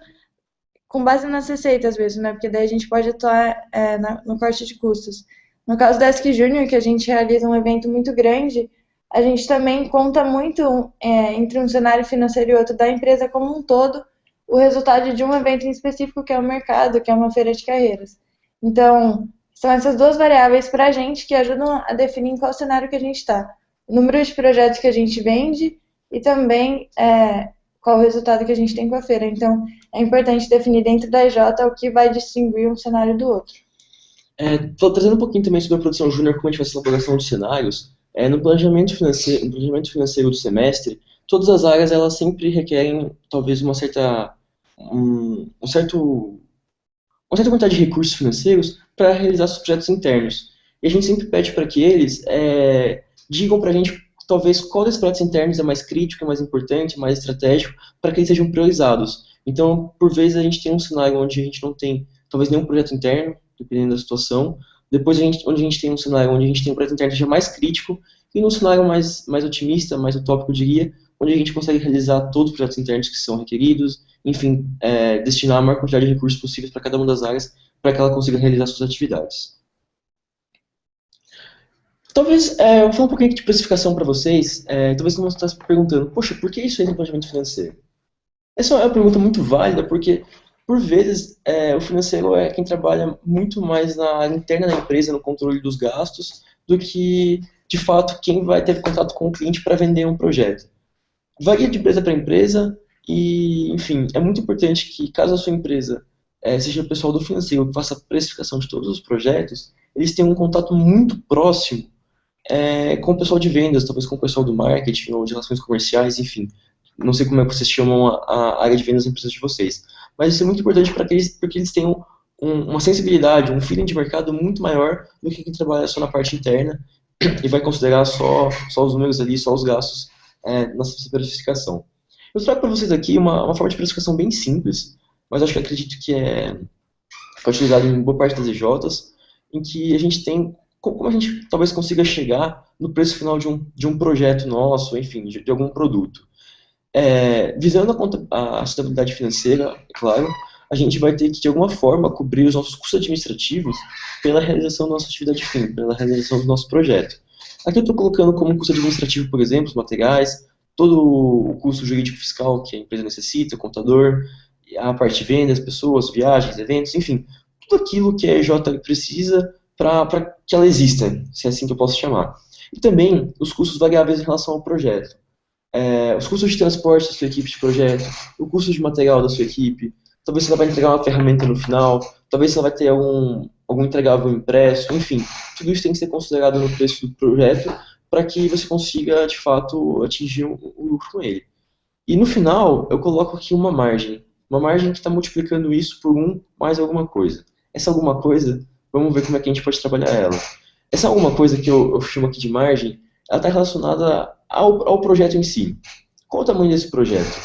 com base nas receitas mesmo, né? Porque daí a gente pode atuar no corte de custos. No caso da ESC Júnior, que a gente realiza um evento muito grande, a gente também conta muito entre um cenário financeiro e outro da empresa como um todo, o resultado de um evento em específico, que é o mercado, que é uma feira de carreiras. Então, são essas duas variáveis para a gente que ajudam a definir em qual cenário que a gente está. O número de projetos que a gente vende e também qual o resultado que a gente tem com a feira. Então, é importante definir dentro da EJ o que vai distinguir um cenário do outro. Trazendo um pouquinho também sobre a produção júnior, como a gente faz essa elaboração de cenários, no planejamento financeiro do semestre, todas as áreas elas sempre requerem talvez uma certa quantidade de recursos financeiros para realizar seus projetos internos. E a gente sempre pede para que eles digam para a gente talvez qual desses projetos internos é mais crítico, é mais importante, mais estratégico, para que eles sejam priorizados. Então, por vezes, a gente tem um cenário onde a gente não tem talvez nenhum projeto interno, dependendo da situação. Depois, onde a gente tem um cenário onde a gente tem um projeto interno que seja mais crítico, e num cenário mais otimista, mais utópico, eu diria, onde a gente consegue realizar todos os projetos internos que são requeridos, enfim, destinar a maior quantidade de recursos possíveis para cada uma das áreas, para que ela consiga realizar suas atividades. Talvez, eu vou falar um pouquinho de precificação para vocês, talvez você esteja se perguntando, poxa, por que isso entra no planejamento financeiro? Essa é uma pergunta muito válida, porque, por vezes, o financeiro é quem trabalha muito mais na área interna da empresa, no controle dos gastos, do que, de fato, quem vai ter contato com o cliente para vender um projeto. Varia de empresa para empresa e, enfim, é muito importante que, caso a sua empresa seja o pessoal do financeiro que faça a precificação de todos os projetos, eles tenham um contato muito próximo com o pessoal de vendas, talvez com o pessoal do marketing ou de relações comerciais, enfim. Não sei como é que vocês chamam a área de vendas das empresas de vocês. Mas isso é muito importante para que porque eles tenham uma sensibilidade, um feeling de mercado muito maior do que quem trabalha só na parte interna e vai considerar só os números ali, só os gastos nessa precificação. Eu trago para vocês aqui uma forma de precificação bem simples, mas acho que acredito que é utilizado em boa parte das EJs, em que a gente tem como a gente talvez consiga chegar no preço final de um projeto nosso, enfim, de algum produto. Visando a sustentabilidade financeira, é claro, a gente vai ter que, de alguma forma, cobrir os nossos custos administrativos pela realização da nossa atividade fim, pela realização do nosso projeto. Aqui eu estou colocando como custo administrativo, por exemplo, os materiais, todo o custo jurídico fiscal que a empresa necessita, o contador, a parte de vendas, pessoas, viagens, eventos, enfim, tudo aquilo que a EJ precisa para que ela exista, se é assim que eu posso chamar. E também os custos variáveis em relação ao projeto. Os custos de transporte da sua equipe de projeto, o custo de material da sua equipe, talvez você vai entregar uma ferramenta no final, talvez você vai ter algum entregável impresso, enfim, tudo isso tem que ser considerado no preço do projeto para que você consiga, de fato, atingir o lucro com ele. E no final, eu coloco aqui uma margem que está multiplicando isso por mais alguma coisa. Essa alguma coisa, vamos ver como é que a gente pode trabalhar ela. Essa alguma coisa que eu chamo aqui de margem, ela está relacionada ao projeto em si. Qual o tamanho desse projeto?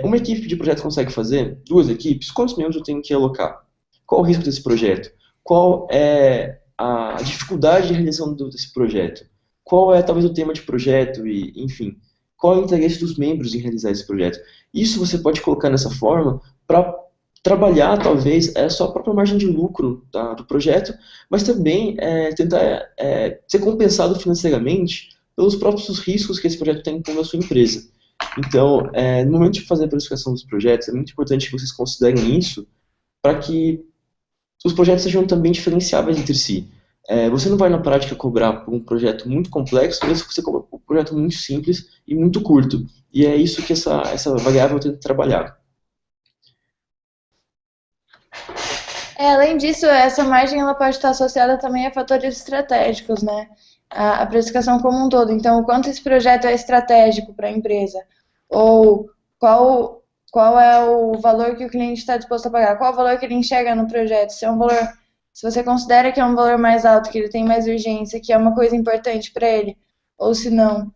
Uma equipe de projeto consegue fazer? 2 equipes? Quantos membros eu tenho que alocar? Qual o risco desse projeto? Qual é a dificuldade de realização desse projeto? Qual é talvez o tema de projeto e, enfim, qual é o interesse dos membros em realizar esse projeto? Isso você pode colocar nessa forma para trabalhar, talvez, só a própria margem de lucro do projeto, mas também tentar ser compensado financeiramente pelos próprios riscos que esse projeto tem com a sua empresa. Então, no momento de fazer a precificação dos projetos, é muito importante que vocês considerem isso para que os projetos sejam também diferenciáveis entre si. Você não vai na prática cobrar por um projeto muito complexo, mesmo que você cobra por um projeto muito simples e muito curto. E é isso que essa variável tenta trabalhar. Além disso, essa margem ela pode estar associada também a fatores estratégicos, né? A precificação como um todo. Então, o quanto esse projeto é estratégico para a empresa, ou qual é o valor que o cliente está disposto a pagar, qual é o valor que ele enxerga no projeto, se é um valor, se você considera que é um valor mais alto, que ele tem mais urgência, que é uma coisa importante para ele, ou se não.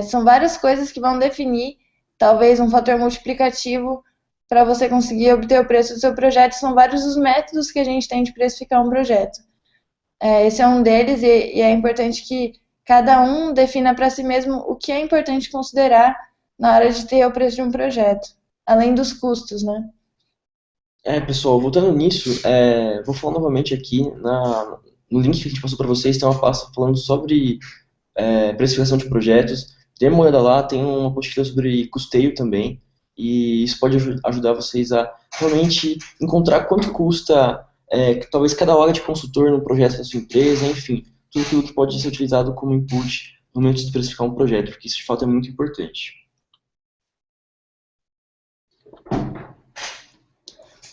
São várias coisas que vão definir, talvez, um fator multiplicativo para você conseguir obter o preço do seu projeto. São vários os métodos que a gente tem de precificar um projeto. Esse é um deles e é importante que cada um defina para si mesmo o que é importante considerar na hora de ter o preço de um projeto, além dos custos, né? Pessoal, voltando nisso, vou falar novamente aqui no link que a gente passou para vocês, tem uma pasta falando sobre precificação de projetos. Dê uma olhada lá, tem uma apostila sobre custeio também, e isso pode ajudar vocês a realmente encontrar quanto custa talvez cada hora de consultor no projeto da sua empresa, enfim, tudo aquilo que pode ser utilizado como input no momento de precificar um projeto, porque isso de fato é muito importante.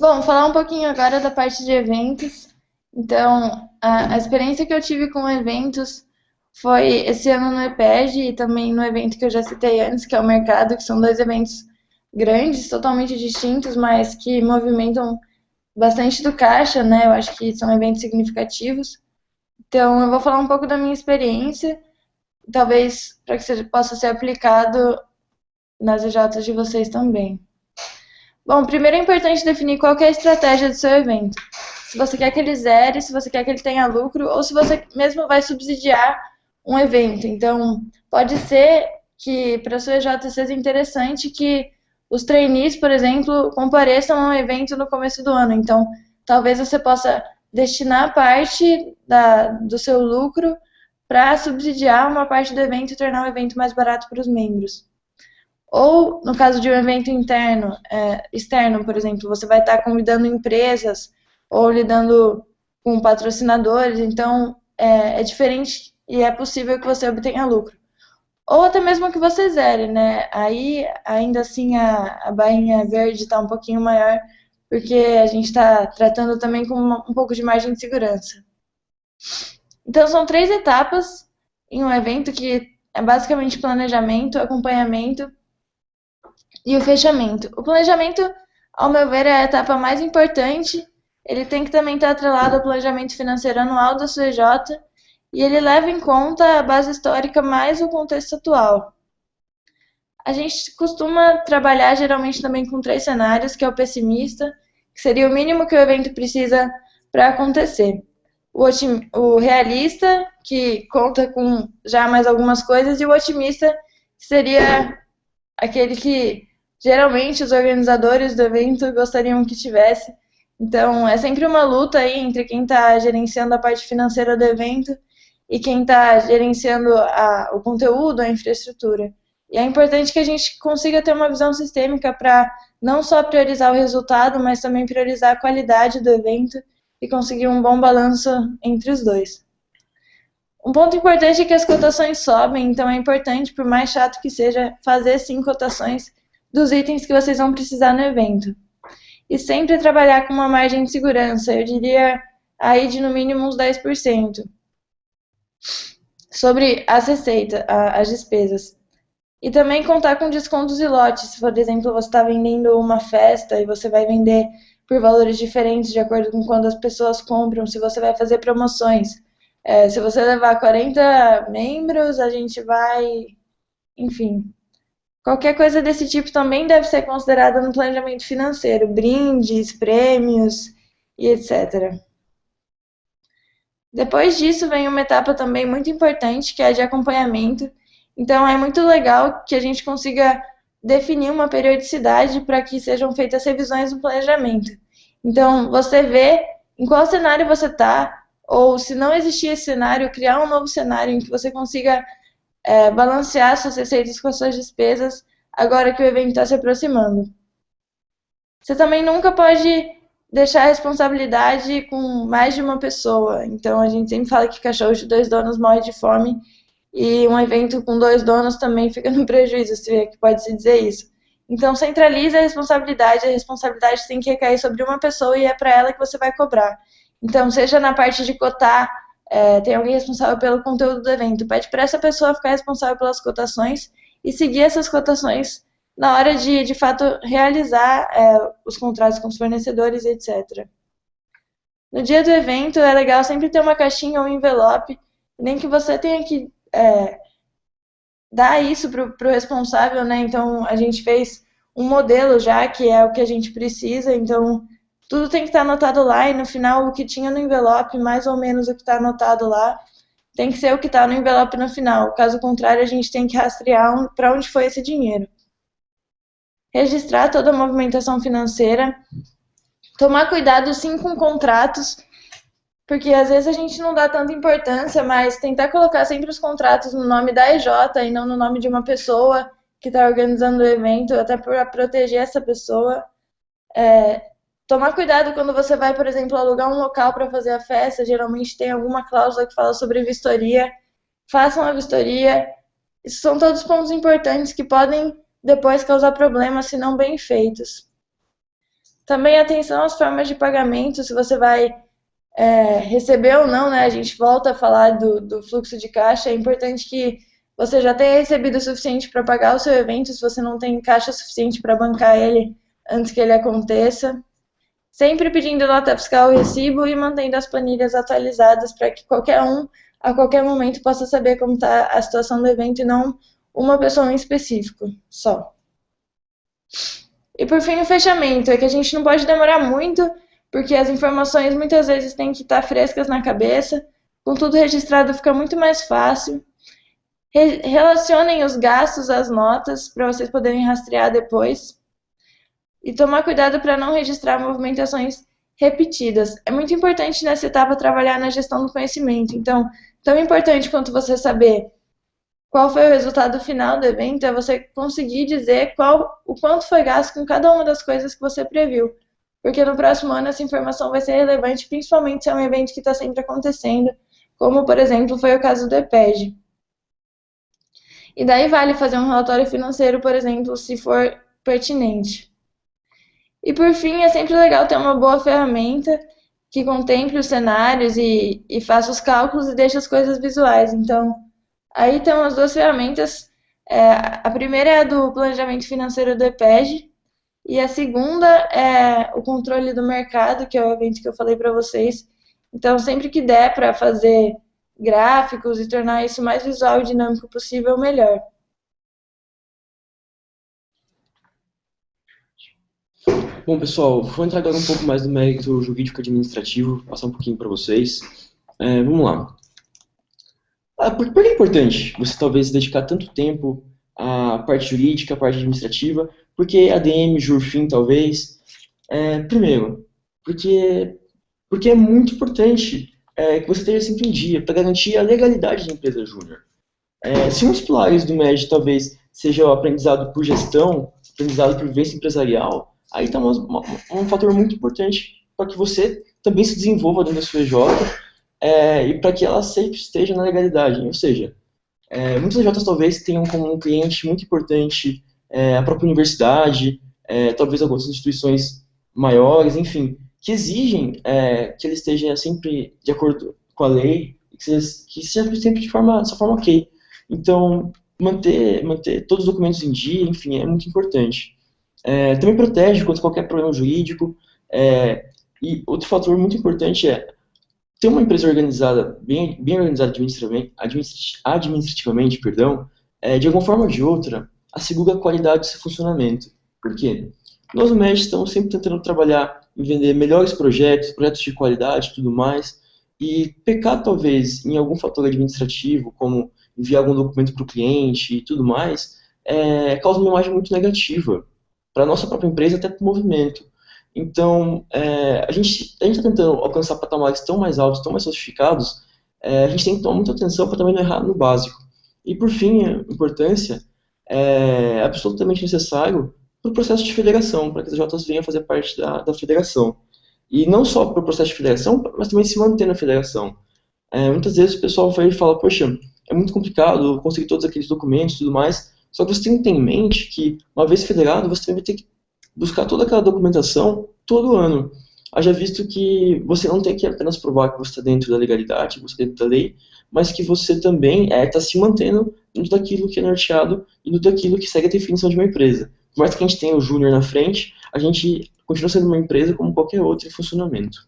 Bom, falar um pouquinho agora da parte de eventos. Então, a experiência que eu tive com eventos foi esse ano no EPEG e também no evento que eu já citei antes, que é o Mercado, que são 2 eventos grandes, totalmente distintos, mas que movimentam bastante do caixa, né? Eu acho que são eventos significativos. Então, eu vou falar um pouco da minha experiência, talvez para que você possa ser aplicado nas EJs de vocês também. Bom, primeiro é importante definir qual que é a estratégia do seu evento. Se você quer que ele zere, se você quer que ele tenha lucro, ou se você mesmo vai subsidiar um evento. Então, pode ser que para a sua EJ seja interessante que os trainees, por exemplo, compareçam a um evento no começo do ano. Então, talvez você possa destinar parte do seu lucro para subsidiar uma parte do evento e tornar o evento mais barato para os membros. Ou, no caso de um evento externo, por exemplo, você vai estar convidando empresas ou lidando com patrocinadores, então é diferente e é possível que você obtenha lucro. Ou até mesmo que você zere, né? Aí, ainda assim, a barrinha verde está um pouquinho maior, porque a gente está tratando também com um pouco de margem de segurança. Então, são 3 etapas em um evento que é basicamente planejamento, acompanhamento e o fechamento. O planejamento, ao meu ver, é a etapa mais importante. Ele tem que também estar atrelado ao planejamento financeiro anual da SUEJ e ele leva em conta a base histórica mais o contexto atual. A gente costuma trabalhar geralmente também com 3 cenários, que é o pessimista, que seria o mínimo que o evento precisa para acontecer. O realista, que conta com já mais algumas coisas, e o otimista, que seria aquele que geralmente os organizadores do evento gostariam que tivesse. Então, é sempre uma luta aí entre quem está gerenciando a parte financeira do evento e quem está gerenciando o conteúdo, a infraestrutura. E é importante que a gente consiga ter uma visão sistêmica para não só priorizar o resultado, mas também priorizar a qualidade do evento e conseguir um bom balanço entre os dois. Um ponto importante é que as cotações sobem, então é importante, por mais chato que seja, fazer sim cotações dos itens que vocês vão precisar no evento. E sempre trabalhar com uma margem de segurança, eu diria aí de no mínimo uns 10%. Sobre as receitas, as despesas. E também contar com descontos e lotes. Se, por exemplo, você está vendendo uma festa e você vai vender por valores diferentes de acordo com quando as pessoas compram, se você vai fazer promoções. Se você levar 40 membros, a gente vai... Enfim, qualquer coisa desse tipo também deve ser considerada no planejamento financeiro. Brindes, prêmios e etc. Depois disso vem uma etapa também muito importante, que é a de acompanhamento. Então, é muito legal que a gente consiga definir uma periodicidade para que sejam feitas revisões no planejamento. Então, você vê em qual cenário você está, ou se não existir esse cenário, criar um novo cenário em que você consiga balancear suas receitas com as suas despesas agora que o evento está se aproximando. Você também nunca pode deixar a responsabilidade com mais de uma pessoa. Então, a gente sempre fala que cachorro de 2 donos morre de fome, e um evento com 2 donos também fica no prejuízo, se é que pode-se dizer isso. Então, centraliza a responsabilidade tem que recair sobre uma pessoa e é para ela que você vai cobrar. Então, seja na parte de cotar, tem alguém responsável pelo conteúdo do evento, pede para essa pessoa ficar responsável pelas cotações e seguir essas cotações na hora de fato, realizar os contratos com os fornecedores, etc. No dia do evento, é legal sempre ter uma caixinha ou um envelope, nem que você tenha que dar isso para o responsável, né? Então, a gente fez um modelo já, que é o que a gente precisa, então tudo tem que estar anotado lá, e no final o que tinha no envelope, mais ou menos o que está anotado lá, tem que ser o que está no envelope no final. Caso contrário, a gente tem que rastrear para onde foi esse dinheiro. Registrar toda a movimentação financeira, tomar cuidado sim com contratos, porque às vezes a gente não dá tanta importância, mas tentar colocar sempre os contratos no nome da EJ e não no nome de uma pessoa que está organizando o evento, até para proteger essa pessoa. Tomar cuidado quando você vai, por exemplo, alugar um local para fazer a festa, geralmente tem alguma cláusula que fala sobre vistoria, façam a vistoria. Isso são todos pontos importantes que podem depois causar problemas se não bem feitos. Também atenção às formas de pagamento, se você vai receber ou não, né? A gente volta a falar do fluxo de caixa. É importante que você já tenha recebido o suficiente para pagar o seu evento, se você não tem caixa suficiente para bancar ele antes que ele aconteça. Sempre pedindo nota fiscal e recibo e mantendo as planilhas atualizadas para que qualquer um, a qualquer momento, possa saber como está a situação do evento e não uma pessoa em específico só. E por fim, o fechamento. É que a gente não pode demorar muito, porque as informações muitas vezes têm que estar frescas na cabeça. Com tudo registrado fica muito mais fácil. Relacionem os gastos às notas para vocês poderem rastrear depois. E tomar cuidado para não registrar movimentações repetidas. É muito importante nessa etapa trabalhar na gestão do conhecimento. Então, tão importante quanto você saber qual foi o resultado final do evento é você conseguir dizer o quanto foi gasto com cada uma das coisas que você previu. Porque no próximo ano essa informação vai ser relevante, principalmente se é um evento que está sempre acontecendo, como, por exemplo, foi o caso do EPEG. E daí vale fazer um relatório financeiro, por exemplo, se for pertinente. E por fim, é sempre legal ter uma boa ferramenta que contemple os cenários e faça os cálculos e deixe as coisas visuais. Então, aí tem as duas ferramentas. A primeira é a do planejamento financeiro do EPEG, e a segunda é o controle do mercado, que é o evento que eu falei para vocês. Então, sempre que der para fazer gráficos e tornar isso mais visual e dinâmico possível, melhor. Bom, pessoal, vou entrar agora um pouco mais no mérito jurídico administrativo, passar um pouquinho para vocês. Vamos lá. Por que é importante você talvez dedicar tanto tempo à parte jurídica, à parte administrativa? Porque ADM, Jurfin, talvez. Primeiro, porque é muito importante que você esteja sempre em dia, para garantir a legalidade da empresa júnior. Se um dos pilares do MED talvez seja o aprendizado por gestão, aprendizado por vivência empresarial, aí está um fator muito importante para que você também se desenvolva dentro da sua EJ e para que ela sempre esteja na legalidade. Ou seja, muitas EJs talvez tenham como um cliente muito importante a própria universidade, talvez algumas instituições maiores, enfim, que exigem que ele esteja sempre de acordo com a lei, que seja sempre de forma ok. Então, manter todos os documentos em dia, enfim, é muito importante. Também protege contra qualquer problema jurídico. E outro fator muito importante é ter uma empresa organizada, bem organizada administrativamente, de alguma forma ou de outra, assegura a qualidade do seu funcionamento. Por quê? Nós, no MED, estamos sempre tentando trabalhar em vender melhores projetos de qualidade e tudo mais, e pecar, talvez, em algum fator administrativo, como enviar algum documento para o cliente e tudo mais, causa uma imagem muito negativa para a nossa própria empresa, até para o movimento. Então, a gente está tentando alcançar patamares tão mais altos, tão mais sofisticados, a gente tem que tomar muita atenção para também não errar no básico. E, por fim, a importância é absolutamente necessário para o processo de federação, para que as Js venham fazer parte da federação. E não só para o processo de federação, mas também se manter na federação. Muitas vezes o pessoal vai e fala, poxa, é muito complicado conseguir todos aqueles documentos e tudo mais, só que você tem que ter em mente que, uma vez federado, você também vai ter que buscar toda aquela documentação todo ano. Haja visto que você não tem que apenas provar que você está dentro da legalidade, que você está dentro da lei, mas que você também está se mantendo dentro daquilo que é norteado e dentro daquilo que segue a definição de uma empresa. Por mais que a gente tenha o júnior na frente, a gente continua sendo uma empresa como qualquer outra em funcionamento.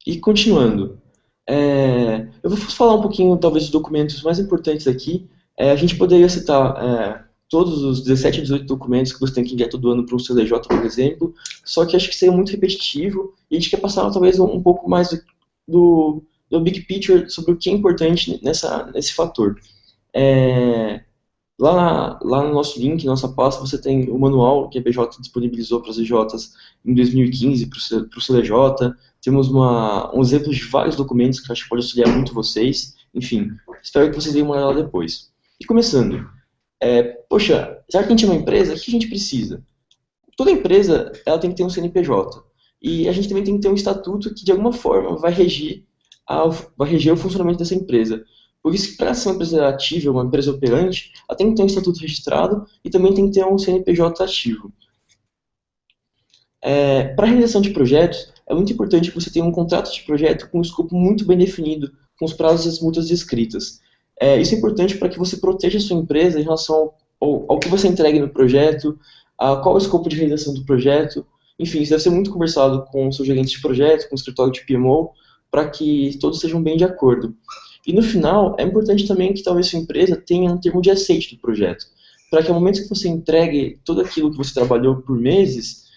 E continuando, eu vou falar um pouquinho, talvez, dos documentos mais importantes aqui. A gente poderia citar todos os 17 a 18 documentos que você tem que enviar todo ano para o CLJ, por exemplo, só que acho que seria muito repetitivo e a gente quer passar, talvez, um pouco mais do big picture sobre o que é importante nesse fator. Lá no nosso link, nossa pasta, você tem o manual que a BJ disponibilizou para as EJs em 2015 para o CLJ. Temos um exemplo de vários documentos que eu acho que pode auxiliar muito vocês. Enfim, espero que vocês deem uma olhada depois. E começando, poxa, já que a gente é uma empresa, o que a gente precisa? Toda empresa ela tem que ter um CNPJ. E a gente também tem que ter um estatuto que, de alguma forma, vai reger o funcionamento dessa empresa. Por isso que, para ser uma empresa ativa, uma empresa operante, ela tem que ter um estatuto registrado e também tem que ter um CNPJ ativo. Para a realização de projetos, é muito importante que você tenha um contrato de projeto com um escopo muito bem definido, com os prazos e as multas descritas. Isso é importante para que você proteja a sua empresa em relação ao que você entregue no projeto, a qual é o escopo de realização do projeto. Enfim, isso deve ser muito conversado com o seu gerente de projeto, com o escritório de PMO, para que todos estejam bem de acordo. E no final, é importante também que talvez sua empresa tenha um termo de aceite do projeto, para que ao momento que você entregue tudo aquilo que você trabalhou por meses,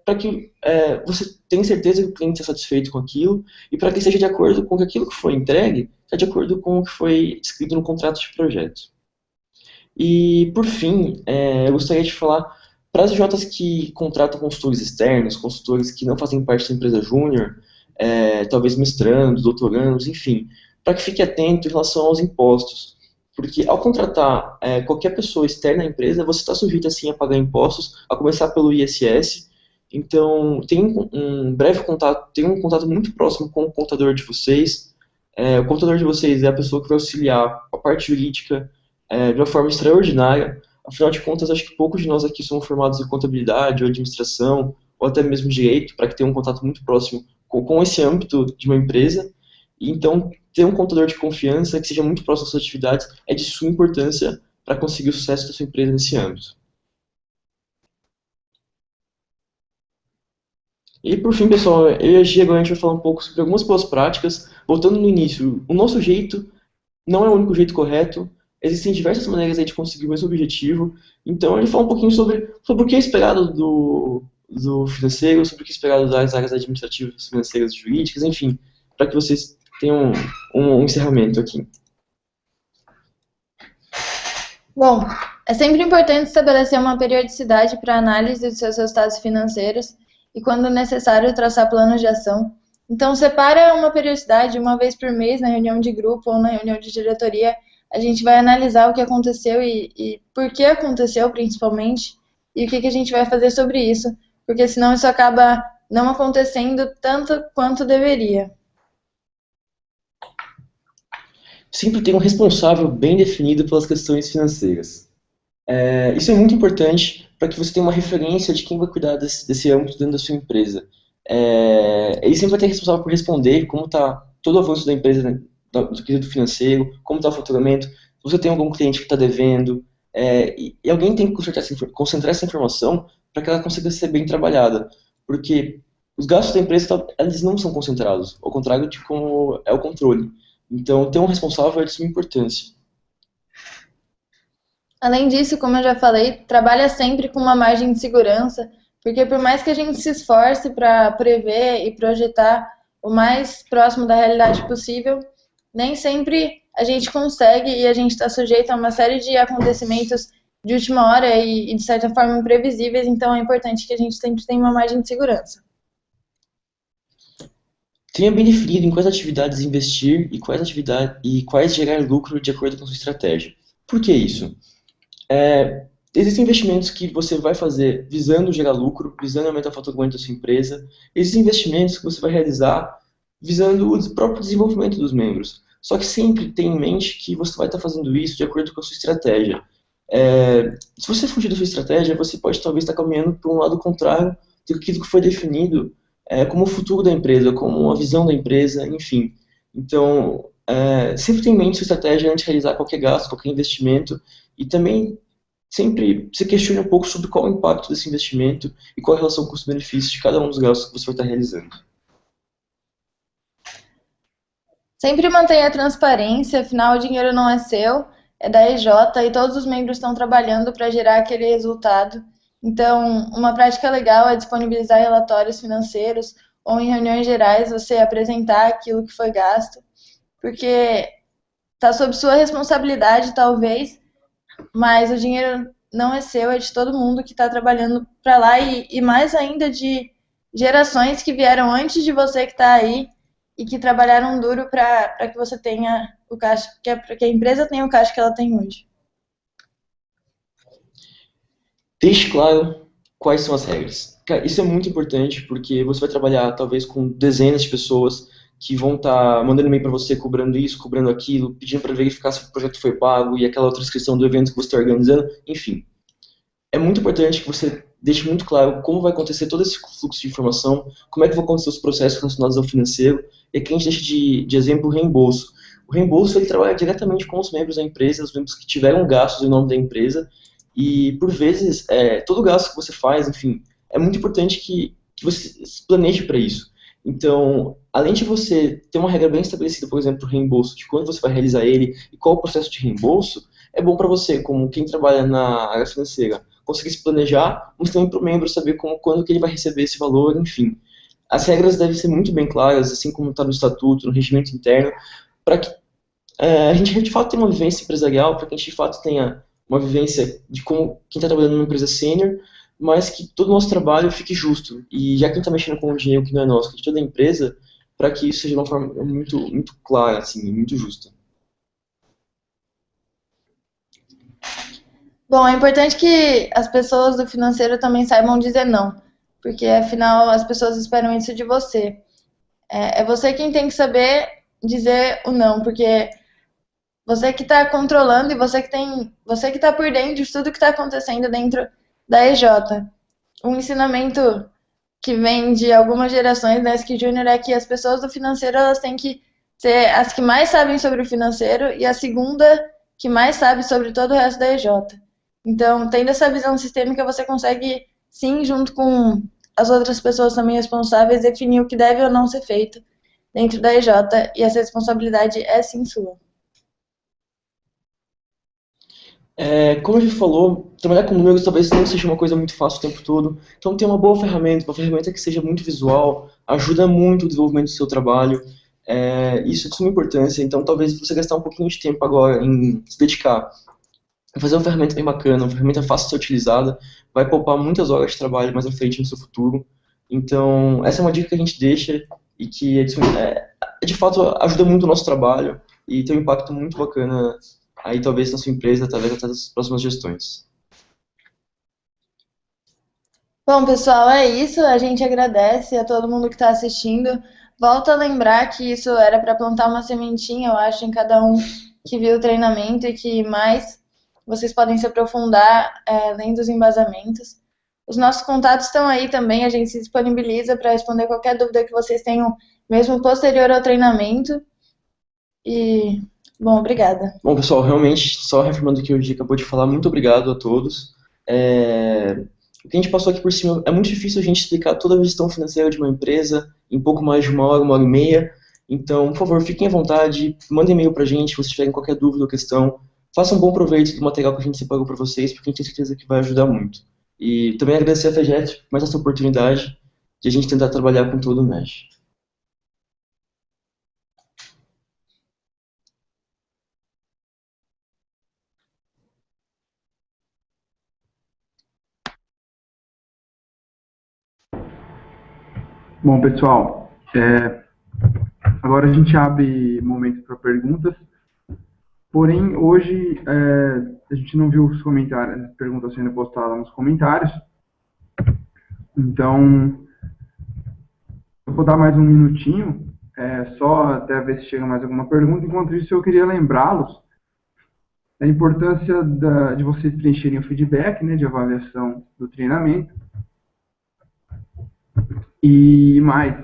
para que você tenha certeza que o cliente está satisfeito com aquilo e para que esteja de acordo com que aquilo que foi entregue está de acordo com o que foi escrito no contrato de projeto. E, por fim, eu gostaria de falar para as Js que contratam consultores externos, consultores que não fazem parte da empresa júnior, talvez mestrandos, doutorandos, enfim, para que fique atento em relação aos impostos. Porque ao contratar qualquer pessoa externa à empresa, você está sujeito assim a pagar impostos, a começar pelo ISS. Então, tem um contato muito próximo com o contador de vocês. O contador de vocês é a pessoa que vai auxiliar a parte jurídica de uma forma extraordinária. Afinal de contas, acho que poucos de nós aqui somos formados em contabilidade ou administração, ou até mesmo direito, para que tenha um contato muito próximo com esse âmbito de uma empresa. E então, ter um contador de confiança que seja muito próximo às suas atividades é de suma importância para conseguir o sucesso da sua empresa nesse âmbito. E por fim, pessoal, eu e a Gia agora a gente vai falar um pouco sobre algumas boas práticas. Voltando no início, o nosso jeito não é o único jeito correto, existem diversas maneiras aí de conseguir o mesmo objetivo. Então, ele fala um pouquinho sobre o que é esperado do financeiro, sobre o que é esperado das áreas administrativas, financeiras, jurídicas, enfim, para que vocês tenham um encerramento aqui. Bom, é sempre importante estabelecer uma periodicidade para análise dos seus resultados financeiros e, quando necessário, traçar planos de ação. Então, separa uma periodicidade, uma vez por mês, na reunião de grupo ou na reunião de diretoria, a gente vai analisar o que aconteceu e por que aconteceu, principalmente, e o que a gente vai fazer sobre isso, porque senão isso acaba não acontecendo tanto quanto deveria. Sempre tem um responsável bem definido pelas questões financeiras. Isso é muito importante para que você tenha uma referência de quem vai cuidar desse âmbito dentro da sua empresa. Ele sempre vai ter responsável por responder como está todo o avanço da empresa, né, do quesito financeiro, como está o faturamento, se você tem algum cliente que está devendo, e alguém tem que concentrar essa informação para que ela consiga ser bem trabalhada, porque os gastos da empresa eles não são concentrados, ao contrário de como é o controle. Então, ter um responsável é de suma importância. Além disso, como eu já falei, trabalha sempre com uma margem de segurança, porque por mais que a gente se esforce para prever e projetar o mais próximo da realidade possível, nem sempre a gente consegue e a gente está sujeito a uma série de acontecimentos de última hora e de certa forma imprevisíveis, então é importante que a gente sempre tenha uma margem de segurança. Tenha bem definido em quais atividades investir e quais gerar lucro de acordo com sua estratégia. Por que isso? Existem investimentos que você vai fazer visando gerar lucro, visando aumentar o faturamento da sua empresa. Existem investimentos que você vai realizar visando o próprio desenvolvimento dos membros. Só que sempre tenha em mente que você vai estar fazendo isso de acordo com a sua estratégia. Se você fugir da sua estratégia, você pode talvez estar caminhando para um lado contrário daquilo que foi definido como o futuro da empresa, como a visão da empresa, enfim. Então, sempre tenha em mente sua estratégia antes de realizar qualquer gasto, qualquer investimento, e também sempre se questione um pouco sobre qual é o impacto desse investimento e qual é a relação custo-benefício de cada um dos gastos que você vai estar realizando. Sempre mantenha a transparência, afinal o dinheiro não é seu, é da EJ e todos os membros estão trabalhando para gerar aquele resultado. Então, uma prática legal é disponibilizar relatórios financeiros ou em reuniões gerais você apresentar aquilo que foi gasto, porque está sob sua responsabilidade, talvez, mas o dinheiro não é seu, é de todo mundo que está trabalhando para lá e mais ainda de gerações que vieram antes de você que está aí e que trabalharam duro para que você tenha o caixa, para que a empresa tenha o caixa que ela tem hoje. Deixe claro quais são as regras. Isso é muito importante porque você vai trabalhar talvez com dezenas de pessoas que vão estar mandando e-mail para você cobrando isso, cobrando aquilo, pedindo para verificar se o projeto foi pago e aquela outra inscrição do evento que você está organizando, enfim. É muito importante que você deixe muito claro como vai acontecer todo esse fluxo de informação, como é que vão acontecer os processos relacionados ao financeiro, e aqui a gente deixa de exemplo o reembolso. O reembolso ele trabalha diretamente com os membros da empresa, os membros que tiveram gastos em nome da empresa, e por vezes todo gasto que você faz, enfim, é muito importante que você se planeje para isso. Então, além de você ter uma regra bem estabelecida, por exemplo, para o reembolso, de quando você vai realizar ele e qual o processo de reembolso, é bom para você, como quem trabalha na área financeira, conseguir se planejar, mas também para o membro saber quando que ele vai receber esse valor, enfim. As regras devem ser muito bem claras, assim como está no estatuto, no regimento interno, para que a gente de fato tenha uma vivência empresarial, para que a gente de fato tenha uma vivência de como quem está trabalhando numa empresa sênior, mas que todo o nosso trabalho fique justo. E já quem está mexendo com o dinheiro que não é nosso, que é de toda a empresa, para que isso seja de uma forma muito clara, assim, muito justa. Bom, é importante que as pessoas do financeiro também saibam dizer não, porque afinal as pessoas esperam isso de você. É você quem tem que saber dizer o não, porque você que está controlando e você que está por dentro de tudo que está acontecendo dentro da EJ. Um ensinamento que vem de algumas gerações da ESC Júnior é que as pessoas do financeiro elas têm que ser as que mais sabem sobre o financeiro e a segunda que mais sabe sobre todo o resto da EJ. Então, tendo essa visão sistêmica, você consegue, sim, junto com as outras pessoas também responsáveis, definir o que deve ou não ser feito dentro da EJ, e essa responsabilidade é, sim, sua. Como a gente falou, trabalhar com números talvez não seja uma coisa muito fácil o tempo todo. Então, ter uma ferramenta que seja muito visual, ajuda muito o desenvolvimento do seu trabalho. Isso é de suma importância. Então, talvez você gastar um pouquinho de tempo agora em se dedicar a fazer uma ferramenta bem bacana, uma ferramenta fácil de ser utilizada, vai poupar muitas horas de trabalho mais à frente no seu futuro. Então, essa é uma dica que a gente deixa e que, de fato, ajuda muito o nosso trabalho e tem um impacto muito bacana aí talvez na sua empresa, talvez até nas próximas gestões. Bom, pessoal, é isso. A gente agradece a todo mundo que está assistindo. Volto a lembrar que isso era para plantar uma sementinha, eu acho, em cada um que viu o treinamento e que mais vocês podem se aprofundar lendo os embasamentos. Os nossos contatos estão aí também, a gente se disponibiliza para responder qualquer dúvida que vocês tenham, mesmo posterior ao treinamento. E, bom, obrigada. Bom, pessoal, realmente, só reafirmando o que o Gi acabou de falar, muito obrigado a todos. O que a gente passou aqui por cima, é muito difícil a gente explicar toda a gestão financeira de uma empresa em pouco mais de uma hora e meia. Então, por favor, fiquem à vontade, mandem e-mail pra gente se vocês tiverem qualquer dúvida ou questão. Façam um bom proveito do material que a gente separou para vocês, porque a gente tem certeza que vai ajudar muito. E também agradecer a FEGET por mais essa oportunidade de a gente tentar trabalhar com todo o MESH. Bom, pessoal, agora a gente abre momento para perguntas. Porém, hoje a gente não viu os comentários, as perguntas sendo postadas nos comentários. Então, eu vou dar mais um minutinho, só até ver se chega mais alguma pergunta. Enquanto isso, eu queria lembrá-los da importância de vocês preencherem o feedback, né, de avaliação do treinamento. E mais,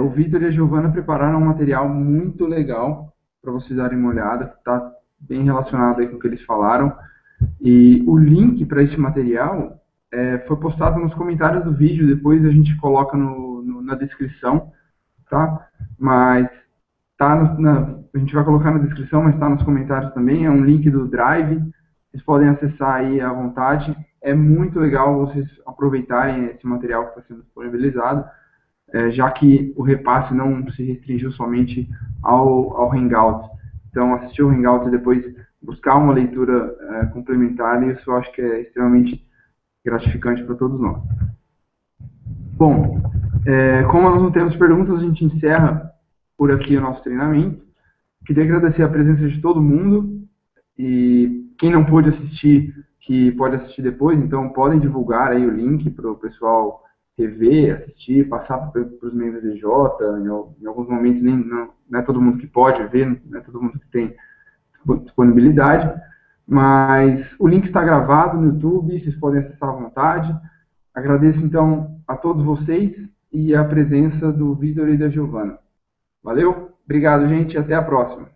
o Vitor e a Giovana prepararam um material muito legal para vocês darem uma olhada, que está bem relacionado aí com o que eles falaram. E o link para esse material foi postado nos comentários do vídeo, depois a gente coloca na descrição, tá? Mas a gente vai colocar na descrição, mas está nos comentários também, é um link do Drive, vocês podem acessar aí à vontade. É muito legal vocês aproveitarem esse material que está sendo disponibilizado, já que o repasse não se restringiu somente ao Hangout. Então, assistir o Hangout e depois buscar uma leitura complementar, isso eu acho que é extremamente gratificante para todos nós. Bom, como nós não temos perguntas, a gente encerra por aqui o nosso treinamento. Queria agradecer a presença de todo mundo e quem não pôde assistir, que pode assistir depois, então podem divulgar aí o link para o pessoal rever, assistir, passar para os membros do EJ. Em alguns momentos não é todo mundo que pode ver, não é todo mundo que tem disponibilidade, mas o link está gravado no YouTube, vocês podem acessar à vontade. Agradeço então a todos vocês e a presença do Vitor e da Giovana. Valeu, obrigado gente, até a próxima.